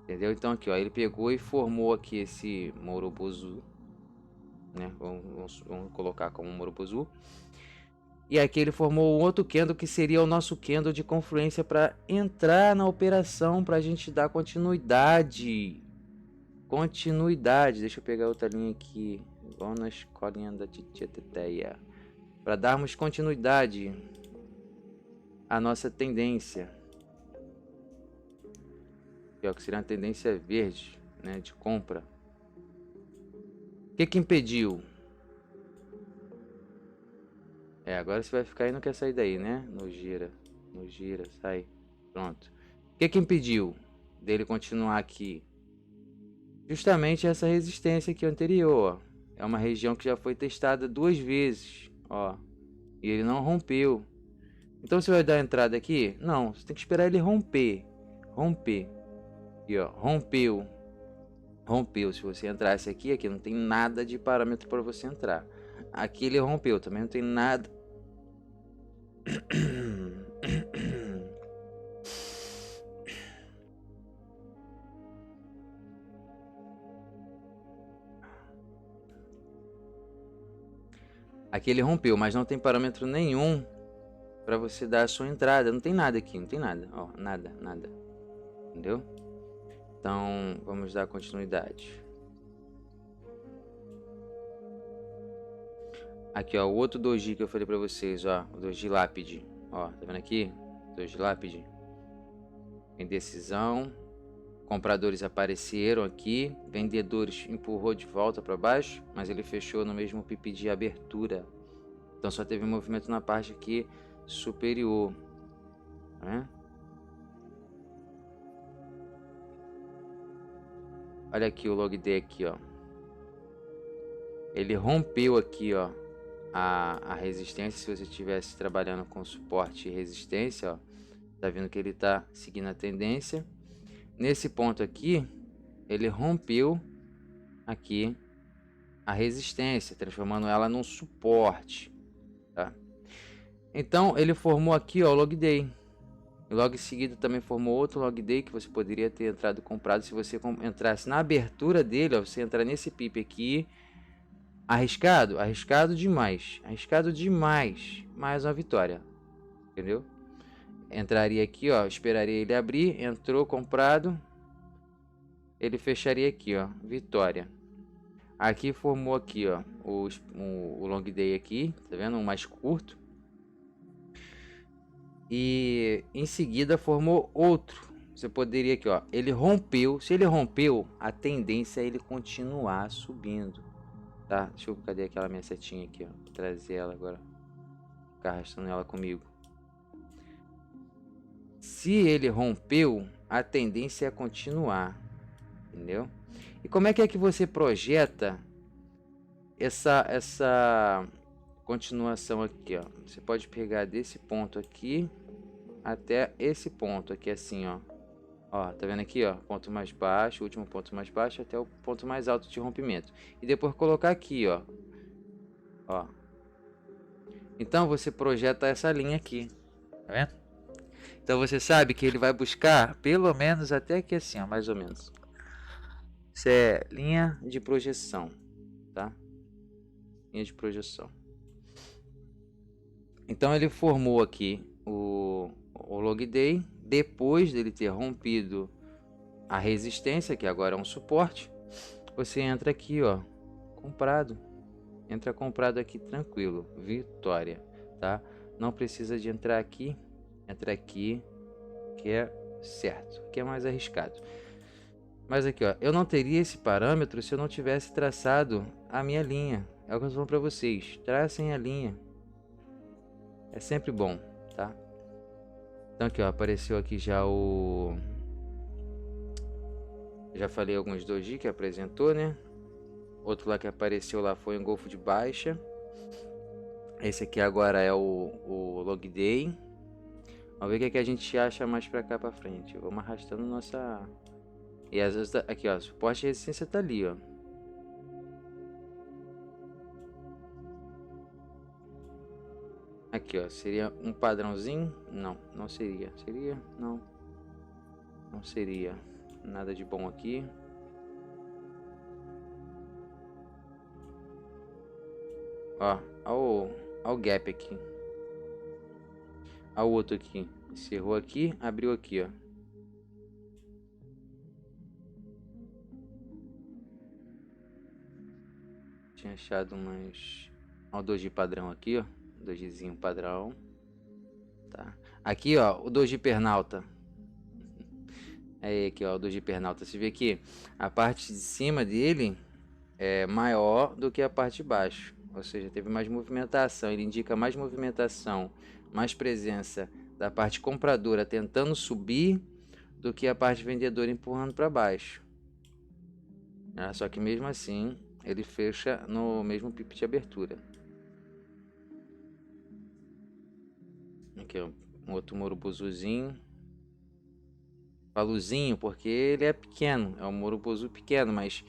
Entendeu? Então aqui, ó, ele pegou e formou aqui esse Morobozu, né? Vamos colocar como Morobozu. E aqui ele formou um outro candle que seria o nosso candle de confluência para entrar na operação, para a gente dar continuidade. Deixa eu pegar outra linha aqui, igual na escolinha da titia Teteia, para darmos continuidade à nossa tendência, que seria uma tendência verde, né, de compra. O que impediu? Agora você vai ficar aí, não quer sair daí, né? No gira, sai. Pronto. O que impediu dele continuar aqui? Justamente essa resistência aqui anterior, ó. É uma região que já foi testada 2 vezes, ó. E ele não rompeu. Então você vai dar entrada aqui? Não, você tem que esperar ele romper. E ó, rompeu. Se você entrasse aqui não tem nada de parâmetro para você entrar. Aqui ele rompeu, também não tem nada. Aqui ele rompeu, mas não tem parâmetro nenhum para você dar a sua entrada. Não tem nada aqui, não tem nada. Ó, nada. Entendeu? Então, vamos dar continuidade. Aqui, ó, o outro doji que eu falei para vocês, ó, o doji lápide. Ó, tá vendo aqui? Doji lápide. Indecisão. Compradores apareceram aqui, vendedores empurrou de volta para baixo, mas ele fechou no mesmo pipi de abertura. Então só teve movimento na parte aqui superior, né? Olha aqui o log D aqui, ó. Ele rompeu aqui, ó, a resistência. Se você estivesse trabalhando com suporte e resistência, ó, tá vendo que ele tá seguindo a tendência. Nesse ponto aqui, ele rompeu aqui a resistência, transformando ela num suporte, tá? Então ele formou aqui, ó, o log day. E logo em seguida também formou outro log day que você poderia ter entrado comprado se você entrasse na abertura dele, ó, você entrar nesse pip aqui. Arriscado? Arriscado demais. Arriscado demais. Mais uma vitória. Entendeu? Entraria aqui, ó. Esperaria ele abrir. Entrou, comprado. Ele fecharia aqui, ó. Vitória. Aqui formou aqui, ó. O long day aqui. Tá vendo? Um mais curto. E em seguida formou outro. Você poderia aqui, ó. Ele rompeu. Se ele rompeu, a tendência é ele continuar subindo. Tá, deixa eu, cadê aquela minha setinha aqui, ó? Vou trazer ela agora. Ficar arrastando ela comigo. Se ele rompeu, a tendência é continuar. Entendeu? E como é que você projeta essa continuação aqui, ó? Você pode pegar desse ponto aqui até esse ponto aqui, assim, ó. Ó, tá vendo aqui, ó? Ponto mais baixo, último ponto mais baixo até o ponto mais alto de rompimento. E depois colocar aqui, ó. Ó. Então você projeta essa linha aqui, tá vendo? Então você sabe que ele vai buscar pelo menos até aqui assim, ó, mais ou menos. Isso é linha de projeção, tá? Linha de projeção. Então ele formou aqui o log day depois dele ter rompido a resistência, que agora é um suporte. Você entra aqui, ó, comprado. Entra comprado aqui tranquilo, vitória, tá? Não precisa de entrar aqui, entra aqui, que é certo, que é mais arriscado. Mas aqui, ó, eu não teria esse parâmetro se eu não tivesse traçado a minha linha. É o que eu tô falando para vocês, tracem a linha. É sempre bom, tá? Então aqui, ó, apareceu aqui já o... Já falei alguns doji que apresentou, né? Outro lá que apareceu lá foi um golfo de baixa. Esse aqui agora é o log day. Vamos ver o que a gente acha mais pra cá pra frente. Vamos arrastando nossa... E às vezes tá... Aqui, ó, suporte e resistência tá ali, ó. Aqui, ó, seria um padrãozinho? Não, não seria. Seria? Não. Não seria. Nada de bom aqui. Ó, ó o gap aqui. Ó o outro aqui. Encerrou aqui, abriu aqui, ó. Tinha achado umas... Ó o doji padrão aqui, ó. Dojizinho padrão. Tá. Aqui, ó, o doji pernalta. Aí, aqui, ó, o doji pernalta. Você vê que a parte de cima dele é maior do que a parte de baixo. Ou seja, teve mais movimentação. Ele indica mais movimentação, mais presença da parte compradora tentando subir do que a parte vendedora empurrando para baixo. Só que mesmo assim, ele fecha no mesmo pipo de abertura. Aqui, ó, um outro Murubuzuzinho. Paluzinho, porque ele é pequeno. É um Murubuzu pequeno, mas...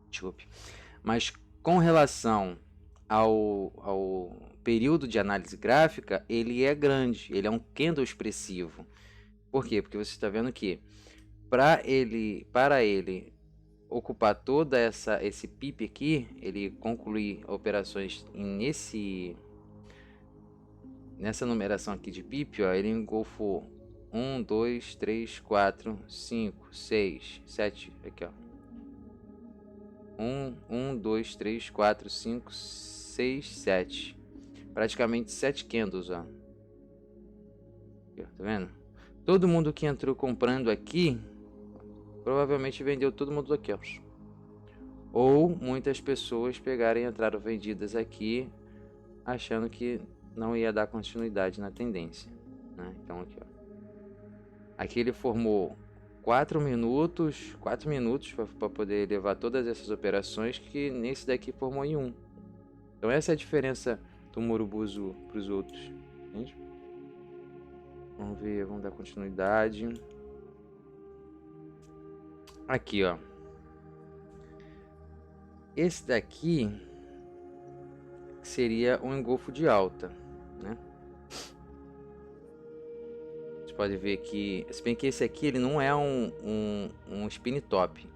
Desculpe. Mas com relação ao período de análise gráfica, ele é grande. Ele é um candle expressivo. Por quê? Porque você está vendo que para ele ocupar toda esse pip aqui, ele concluir operações nessa numeração aqui de pip, ó, ele engolfou 1, 2, 3, 4, 5, 6, 7, aqui, ó. 1, 2, 3, 4, 5, 6, 7. Praticamente 7 candles, ó. Aqui, ó, tá vendo? Todo mundo que entrou comprando aqui, provavelmente vendeu todo mundo aqui, ó. ou muitas pessoas pegarem e entraram vendidas aqui achando que não ia dar continuidade na tendência, né? Então aqui, ó. Aqui ele formou 4 minutos para poder levar todas essas operações, que nesse daqui formou em 1. Então essa é a diferença do Morubuzu para os outros, entende? Vamos ver, vamos dar continuidade. Aqui, ó. Esse daqui seria um engolfo de alta, né? Você pode ver que, se bem que esse aqui ele não é um spin top,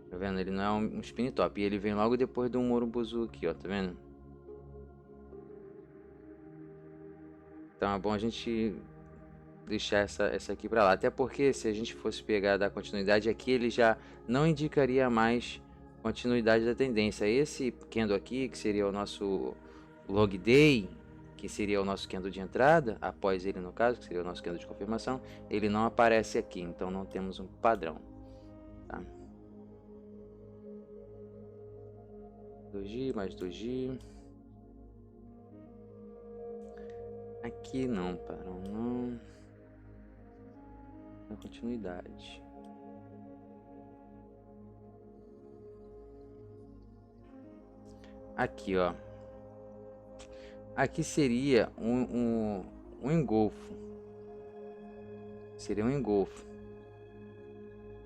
tá vendo? Ele não é um spin top, e ele vem logo depois do Morubuzu aqui, ó, tá vendo? Então é bom a gente deixar essa aqui para lá, até porque se a gente fosse pegar da continuidade aqui, ele já não indicaria mais continuidade da tendência. Esse candle aqui, que seria o nosso log day, que seria o nosso candle de entrada, após ele no caso, que seria o nosso candle de confirmação, ele não aparece aqui, então não temos um padrão, tá? Doji, mais doji. Aqui não, padrão não. Na continuidade. Aqui, ó. Aqui seria um engolfo. Seria um engolfo.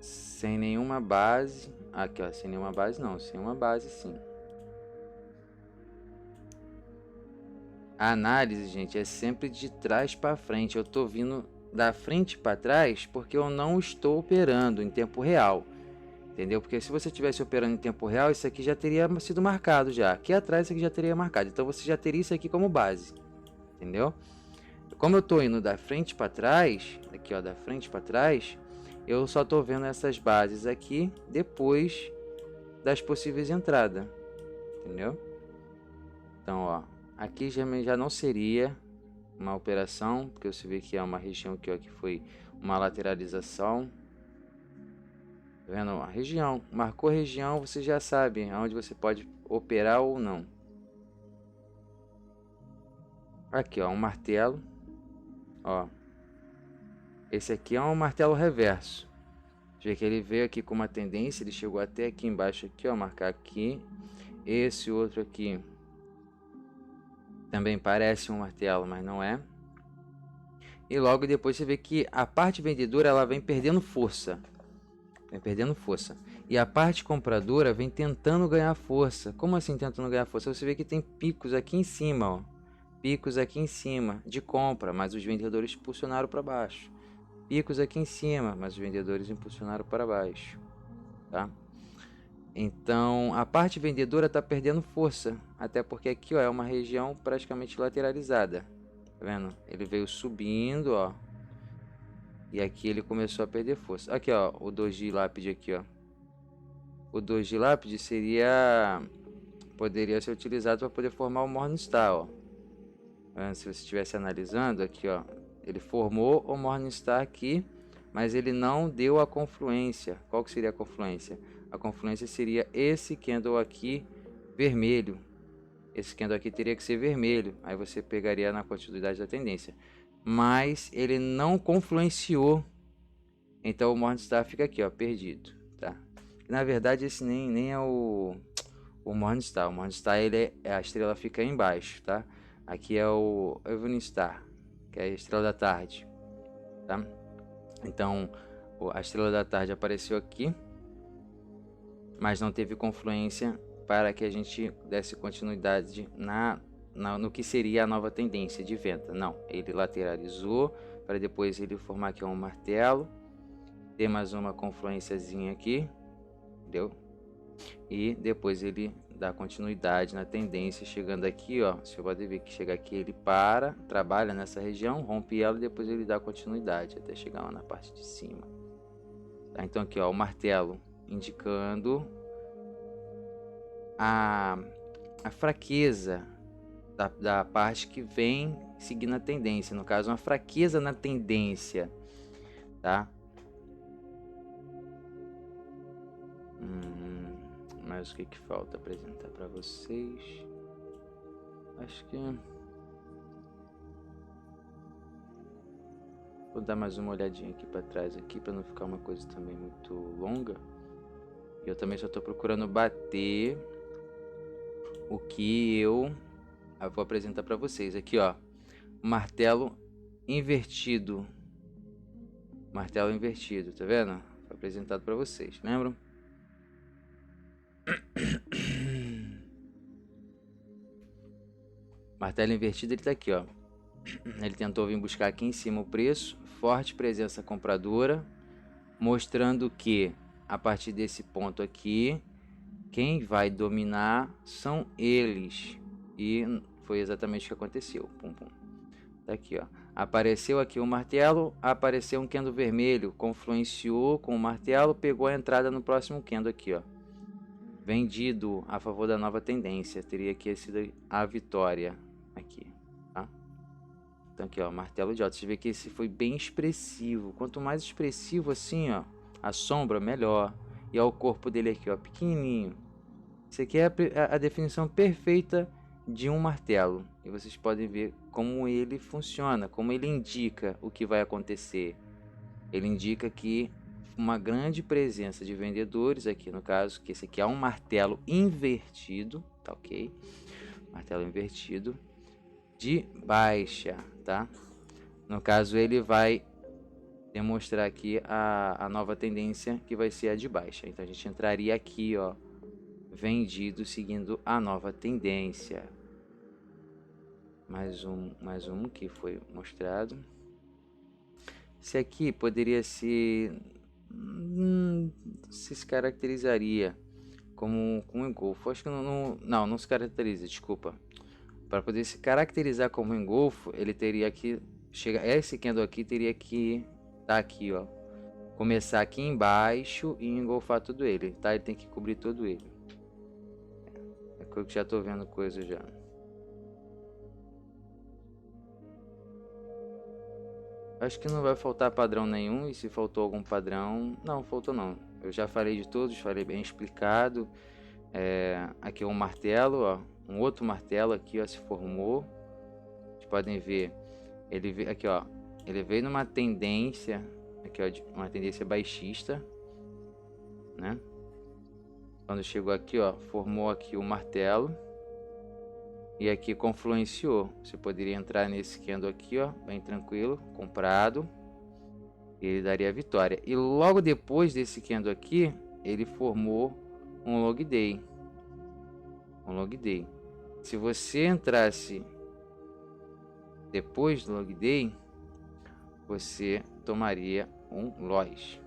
Sem nenhuma base. Aqui, ó. Sem nenhuma base não. Sem uma base sim. A análise, gente, é sempre de trás para frente. Eu tô vindo da frente para trás porque eu não estou operando em tempo real. Entendeu? Porque se você estivesse operando em tempo real, isso aqui já teria sido marcado já. Aqui atrás isso aqui já teria marcado. Então você já teria isso aqui como base. Entendeu? Como eu tô indo da frente para trás, aqui ó, da frente para trás, eu só tô vendo essas bases aqui depois das possíveis entradas. Entendeu? Então, ó, aqui já não seria uma operação, porque você vê que é uma região aqui, ó, que foi uma lateralização. Tá vendo? A região, marcou a região, você já sabe aonde você pode operar ou não. Aqui, ó, um martelo, ó. Esse aqui é um martelo reverso. Vê que ele veio aqui com uma tendência, ele chegou até aqui embaixo aqui, ó, marcar aqui. Esse outro aqui também parece um martelo, mas não é. E logo depois você vê que a parte vendedora ela vem perdendo força. Vem perdendo força. E a parte compradora vem tentando ganhar força. Como assim tentando ganhar força? Você vê que tem picos aqui em cima, ó. Picos aqui em cima de compra, mas os vendedores impulsionaram para baixo. Picos aqui em cima, mas os vendedores impulsionaram para baixo, tá? Então, a parte vendedora está perdendo força, até porque aqui, ó, é uma região praticamente lateralizada. Tá vendo? Ele veio subindo, ó. E aqui ele começou a perder força. Aqui, ó, o doji lápide aqui, ó. O doji lápide poderia ser utilizado para poder formar o Morningstar, ó. Se você estivesse analisando aqui, ó, ele formou o Morningstar aqui, mas ele não deu a confluência. Qual que seria a confluência? A confluência seria esse candle aqui vermelho. Esse candle aqui teria que ser vermelho. Aí você pegaria na continuidade da tendência. Mas ele não confluenciou. Então o Morningstar fica aqui, ó, perdido, tá? Na verdade esse nem é o Morningstar. O Morningstar a estrela fica aí embaixo, tá? Aqui é o Evening Star, que é a estrela da tarde, tá? Então a estrela da tarde apareceu aqui, mas não teve confluência para que a gente desse continuidade no que seria a nova tendência de venda. Não, ele lateralizou para depois ele formar aqui um martelo, ter mais uma confluenciazinha aqui, entendeu? E depois ele dá continuidade na tendência, chegando aqui, ó, você pode ver que chega aqui, ele trabalha nessa região, rompe ela e depois ele dá continuidade até chegar lá na parte de cima, tá? Então aqui, ó, o martelo indicando a fraqueza da parte que vem seguindo a tendência, no caso uma fraqueza na tendência, tá? mais o que falta apresentar para vocês. Acho que vou dar mais uma olhadinha aqui para trás aqui para não ficar uma coisa também muito longa. Eu também só estou procurando bater o que eu vou apresentar para vocês aqui, ó. Martelo invertido. Martelo invertido, tá vendo? Foi apresentado para vocês, lembram? Martelo invertido, ele tá aqui, ó. Ele tentou vir buscar aqui em cima o preço, forte presença compradora, mostrando que a partir desse ponto aqui, quem vai dominar são eles. E foi exatamente o que aconteceu. Pum, pum. Tá aqui, ó. Apareceu aqui o martelo, apareceu um candle vermelho, confluenciou com o martelo, pegou a entrada no próximo candle aqui, ó. Vendido a favor da nova tendência, teria que sido a vitória aqui, tá? Então aqui, ó, martelo de alta. Você vê que esse foi bem expressivo. Quanto mais expressivo assim, ó, a sombra, melhor. E ó, o corpo dele aqui, ó, pequenininho. Isso aqui é a definição perfeita de um martelo. E vocês podem ver como ele funciona, como ele indica o que vai acontecer. Ele indica que uma grande presença de vendedores aqui, no caso, que esse aqui é um martelo invertido, tá ok? Martelo invertido de baixa, tá? No caso, ele vai demonstrar aqui a nova tendência, que vai ser a de baixa. Então a gente entraria aqui, ó, vendido seguindo a nova tendência. Mais um que foi mostrado. Esse aqui poderia se caracterizaria como um engolfo. Acho que não se caracteriza, desculpa. Para poder se caracterizar como engolfo, ele teria que chegar. Esse candle aqui teria que estar aqui, ó. Começar aqui embaixo e engolfar todo ele, tá? Ele tem que cobrir todo ele. É que eu já tô vendo coisa já. Acho que não vai faltar padrão nenhum, e se faltou algum padrão, não faltou não. Eu já falei de todos, falei bem explicado. Aqui é um martelo, ó, um outro martelo aqui, ó, se formou. Vocês podem ver, ele veio aqui, ó, ele veio numa tendência, aqui, ó, uma tendência baixista, né? Quando chegou aqui, ó, formou aqui o martelo. E aqui confluenciou. Você poderia entrar nesse candle aqui, ó, bem tranquilo, comprado. Ele daria a vitória. E logo depois desse candle aqui, ele formou um long day. Um long day. Se você entrasse depois do long day, você tomaria um loss.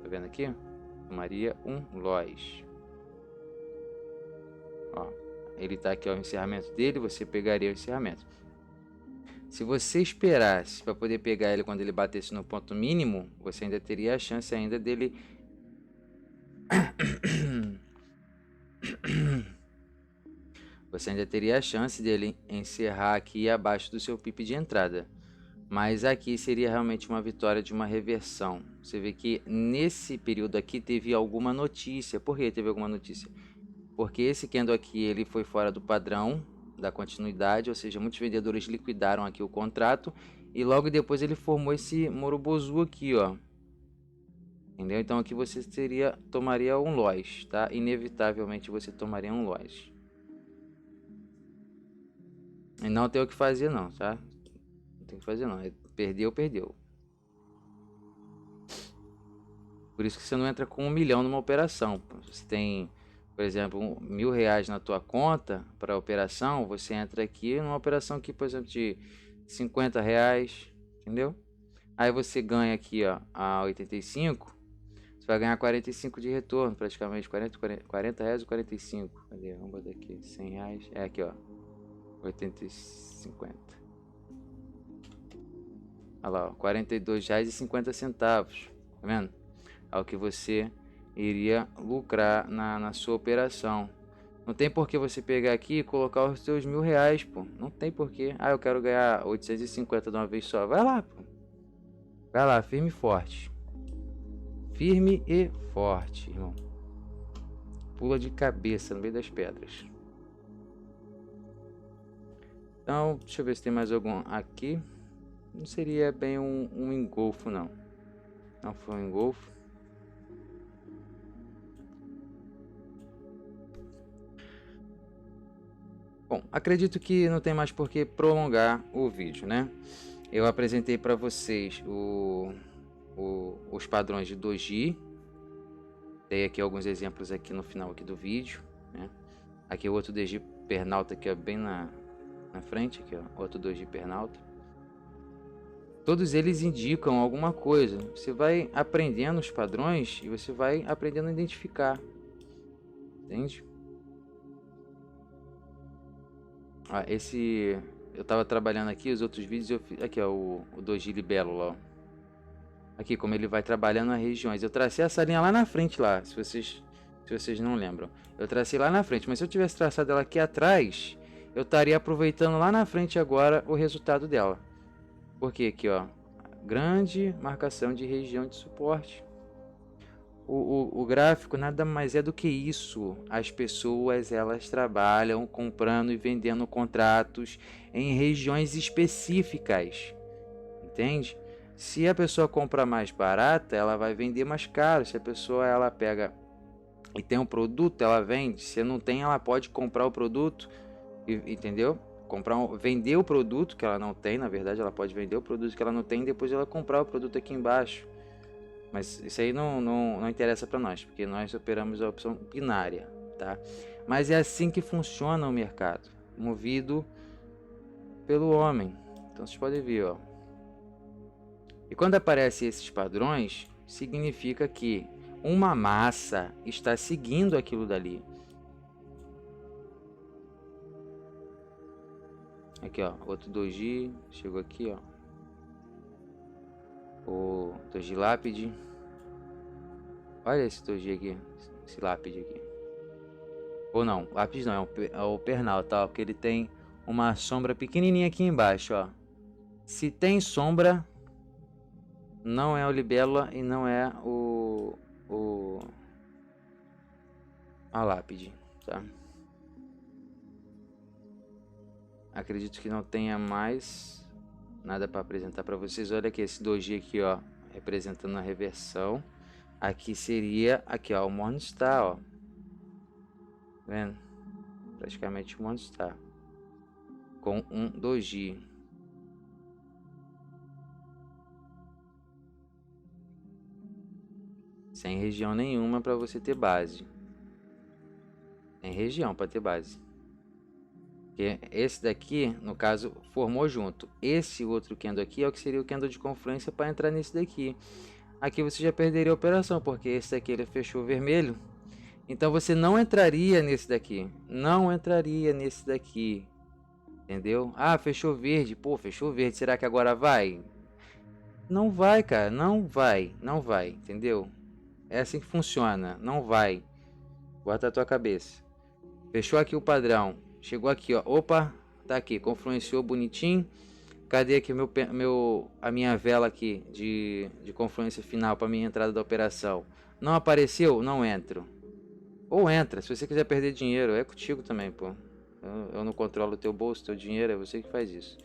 Tá vendo aqui? Tomaria um loss. Ó. Ele está aqui, ó, o encerramento dele, você pegaria o encerramento. Se você esperasse para poder pegar ele quando ele batesse no ponto mínimo, você ainda teria a chance ainda dele você ainda teria a chance dele encerrar aqui abaixo do seu PIP de entrada. Mas aqui seria realmente uma vitória de uma reversão. Você vê que nesse período aqui teve alguma notícia. Por que teve alguma notícia? Porque esse candle aqui ele foi fora do padrão da continuidade, ou seja, muitos vendedores liquidaram aqui o contrato e logo depois ele formou esse Morobozu aqui, ó. Entendeu? Então aqui você tomaria um loss, tá? Inevitavelmente você tomaria um loss. E não tem o que fazer não, tá? Não tem o que fazer não. Perdeu, perdeu. Por isso que você não entra com 1 milhão numa operação. Você tem, por exemplo, R$1.000 na tua conta para operação, você entra aqui numa operação aqui, por exemplo, de R$50, entendeu? Aí você ganha aqui, ó, a 85, você vai ganhar 45 de retorno, praticamente, R$40 e 45. Cadê? Vamos botar aqui, R$100, é aqui, ó, 50. Olha lá, ó, R$42,50, tá vendo? É o que você iria lucrar na sua operação. Não tem por que você pegar aqui e colocar os seus R$1.000, pô. Não tem por que. Ah, eu quero ganhar 850 de uma vez só. Vai lá, pô. Vai lá, firme e forte. Firme e forte, irmão. pula de cabeça no meio das pedras. Então, deixa eu ver se tem mais algum aqui. Não seria bem um engolfo, não. Não foi um engolfo. Bom, acredito que não tem mais por que prolongar o vídeo, né? Eu apresentei para vocês os padrões de doji. Dei aqui alguns exemplos aqui no final aqui do vídeo, né? Aqui o outro doji Pernalta aqui, ó, bem na frente, aqui, ó, outro doji Pernalta. Todos eles indicam alguma coisa. Você vai aprendendo os padrões e você vai aprendendo a identificar, entende? Esse eu tava trabalhando aqui, os outros vídeos eu fiz aqui, ó, o doji libélula, ó. Aqui como ele vai trabalhando as regiões. Eu tracei essa linha lá na frente lá, se vocês não lembram. Eu tracei lá na frente, mas se eu tivesse traçado ela aqui atrás, eu estaria aproveitando lá na frente agora o resultado dela. Porque aqui, ó, grande marcação de região de suporte. O gráfico nada mais é do que isso. As pessoas, elas trabalham comprando e vendendo contratos em regiões específicas, entende? Se a pessoa compra mais barata, ela vai vender mais caro. Se a pessoa ela pega e tem um produto, ela vende. Se não tem, ela pode comprar o produto, entendeu? Vender o produto que ela não tem, na verdade, ela pode vender o produto que ela não tem e depois ela comprar o produto aqui embaixo. Mas isso aí não interessa para nós, porque nós operamos a opção binária, tá? Mas é assim que funciona o mercado, movido pelo homem. Então vocês podem ver, ó. E quando aparecem esses padrões, significa que uma massa está seguindo aquilo dali. Aqui, ó, outro doji, chegou aqui, ó. O doji lápide. Olha esse doji aqui, esse lápide aqui. Ou não, lápide não, é o pernal, tá? Porque ele tem uma sombra pequenininha aqui embaixo, ó. Se tem sombra, não é o libélula e não é a lápide, tá? Acredito que não tenha mais nada para apresentar para vocês. Olha aqui esse doji aqui, ó, representando a reversão. Aqui seria aqui, ó, o Morningstar, ó. Vendo? Praticamente o Morningstar com um doji. Sem região nenhuma para você ter base. Tem região para ter base. Porque esse daqui, no caso, formou junto. Esse outro candle aqui é o que seria o candle de confluência para entrar nesse daqui. Aqui você já perderia a operação, porque esse daqui ele fechou vermelho. Então você não entraria nesse daqui. Não entraria nesse daqui. Entendeu? Ah, fechou verde. Pô, fechou verde. Será que agora vai? Não vai, cara. Não vai. Não vai. Entendeu? É assim que funciona. Não vai. Bota a tua cabeça. Fechou aqui o padrão. Chegou aqui, ó. Opa, tá aqui. Confluenciou bonitinho. Cadê aqui a minha vela aqui de confluência final para minha entrada da operação? Não apareceu? Não entro. Ou entra. Se você quiser perder dinheiro, é contigo também, pô. Eu não controlo o teu bolso, teu dinheiro. É você que faz isso.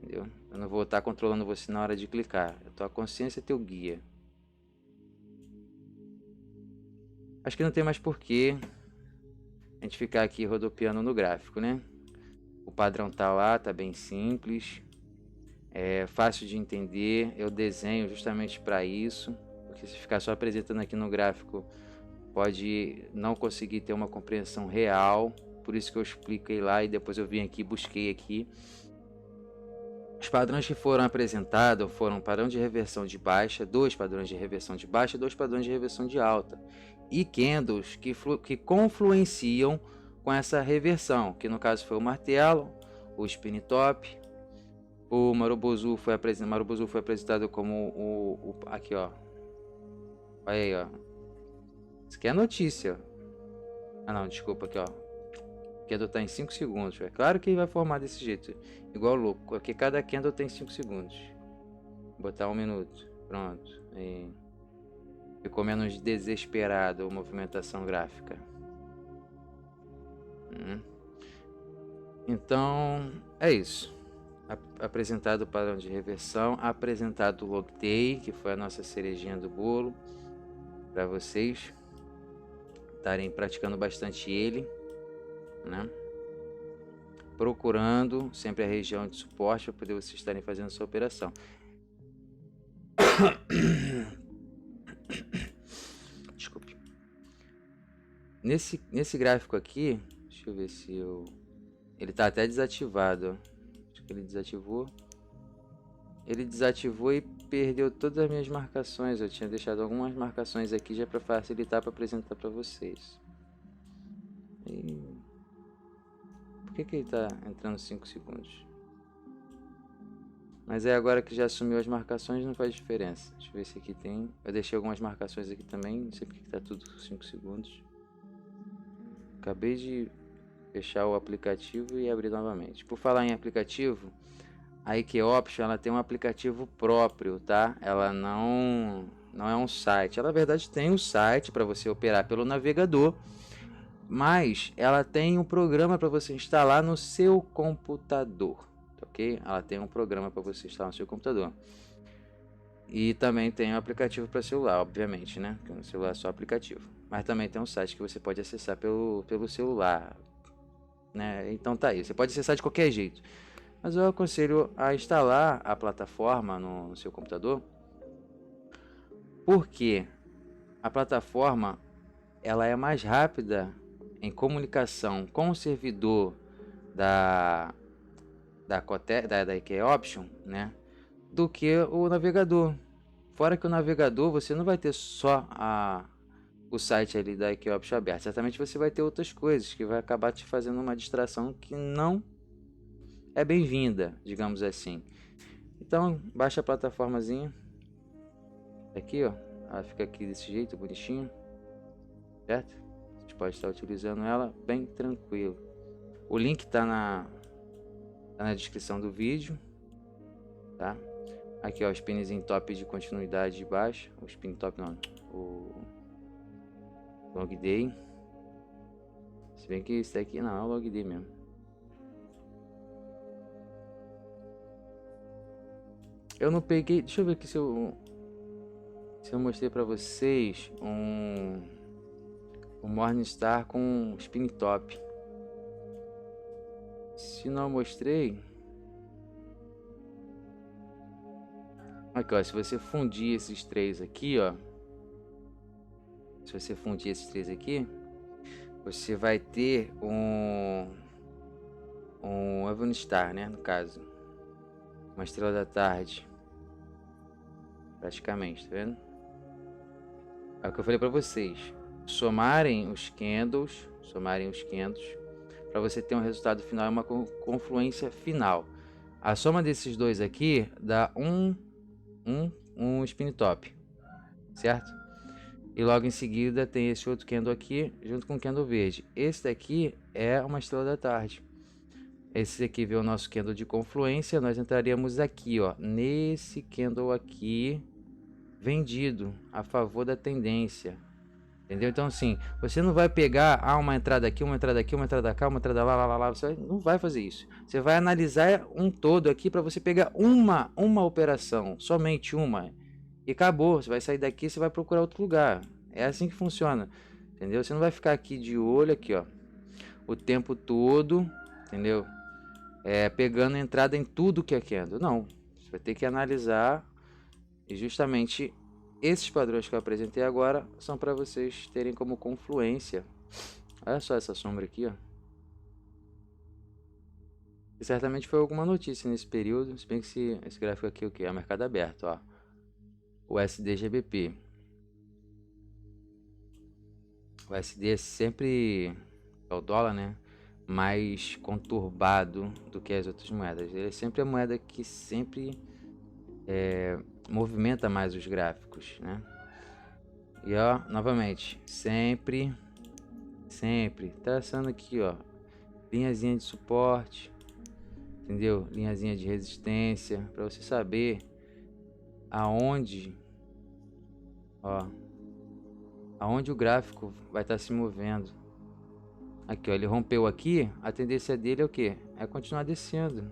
Entendeu? Eu não vou estar controlando você na hora de clicar. A tua consciência é teu guia. Acho que não tem mais porquê a gente ficar aqui rodopiando no gráfico, né? O padrão tá lá, tá bem simples, é fácil de entender. Eu desenho justamente para isso, porque se ficar só apresentando aqui no gráfico pode não conseguir ter uma compreensão real. Por isso que eu expliquei lá e depois eu vim aqui, busquei aqui. Os padrões que foram apresentados foram padrão de reversão de baixa, 2 padrões de reversão de baixa, 2 padrões de reversão de alta. E candles que confluenciam com essa reversão, que no caso foi o martelo, o spin top, o Marubozu foi apresentado como aqui, ó. Olha aí, ó. Isso aqui é notícia. Ah não, desculpa aqui, ó. O candle tá em 5 segundos. É claro que vai formar desse jeito, igual louco. Aqui cada candle tem 5 segundos. Vou botar 1 minuto. Pronto. E ficou menos desesperado a movimentação gráfica. Então, é isso. Apresentado o padrão de reversão, apresentado o log day, que foi a nossa cerejinha do bolo, para vocês estarem praticando bastante ele, né? Procurando sempre a região de suporte para poder vocês estarem fazendo essa operação. Desculpe. Nesse gráfico aqui, deixa eu ver se eu... Ele tá até desativado, ó. Acho que ele desativou. Ele desativou e perdeu todas as minhas marcações. Eu tinha deixado algumas marcações aqui já para facilitar para apresentar para vocês. E... Por que ele tá entrando 5 segundos? Mas é agora que já assumiu as marcações, não faz diferença. Deixa eu ver se aqui tem... Eu deixei algumas marcações aqui também, não sei porque que tá tudo 5 segundos. Acabei de fechar o aplicativo e abrir novamente. Por falar em aplicativo, a IK Option ela tem um aplicativo próprio, tá? Ela não é um site. Ela na verdade tem um site para você operar pelo navegador, mas ela tem um programa para você instalar no seu computador, ok? Ela tem um programa para você instalar no seu computador. E também tem um aplicativo para celular, obviamente, né? Porque no celular é só aplicativo. Mas também tem um site que você pode acessar pelo celular, né? Então tá aí, você pode acessar de qualquer jeito. Mas eu aconselho a instalar a plataforma no seu computador, porque a plataforma ela é mais rápida em comunicação com o servidor da IK Option, né, do que o navegador. Fora que o navegador você não vai ter só o site ali da IK Option aberto. Certamente você vai ter outras coisas que vai acabar te fazendo uma distração que não é bem-vinda, digamos assim. Então, baixa a plataformazinha. Aqui, ó. Ela fica aqui desse jeito, bonitinho. Certo? A gente pode estar utilizando ela bem tranquilo. O link tá na descrição do vídeo. Tá? Aqui, ó, o spinzinho top de continuidade de baixo. O spin top não. O log day. Se bem que isso aqui não é o log day mesmo. Eu não peguei... Deixa eu ver aqui se eu mostrei pra vocês um Morningstar com spin top. Se não mostrei... Aqui, ó, se você fundir esses três aqui, ó. Se você fundir esses três aqui, você vai ter um Morningstar, né, no caso. Uma estrela da tarde. Praticamente, tá vendo? É o que eu falei pra vocês. Somarem os candles, para você ter um resultado final, uma confluência final. A soma desses dois aqui dá um spin top, certo? E logo em seguida tem esse outro candle aqui junto com o candle verde. Esse daqui é uma estrela da tarde. Esse aqui vê o nosso candle de confluência. Nós entraríamos aqui, ó, nesse candle aqui vendido a favor da tendência. Entendeu? Então assim, você não vai pegar uma entrada aqui, uma entrada aqui, uma entrada cá, uma entrada lá, você não vai fazer isso. Você vai analisar um todo aqui para você pegar uma operação, somente uma, e acabou. Você vai sair daqui, você vai procurar outro lugar. É assim que funciona, entendeu? Você não vai ficar aqui de olho aqui, ó, o tempo todo, entendeu? Pegando entrada em tudo que é candle. Não, você vai ter que analisar, e justamente esses padrões que eu apresentei agora são para vocês terem como confluência. Olha só essa sombra aqui, ó. E certamente foi alguma notícia nesse período, se bem que esse gráfico aqui, o que é mercado aberto, ó. O USD/GBP. O USD é sempre, é o dólar, né, mais conturbado do que as outras moedas. Ele é sempre a moeda que sempre movimenta mais os gráficos, né? E ó, novamente, sempre traçando aqui, ó, linhazinha de suporte, entendeu? Linhazinha de resistência, para você saber aonde, ó, aonde o gráfico vai estar se movendo. Aqui, ó, ele rompeu aqui, a tendência dele é o quê? É continuar descendo.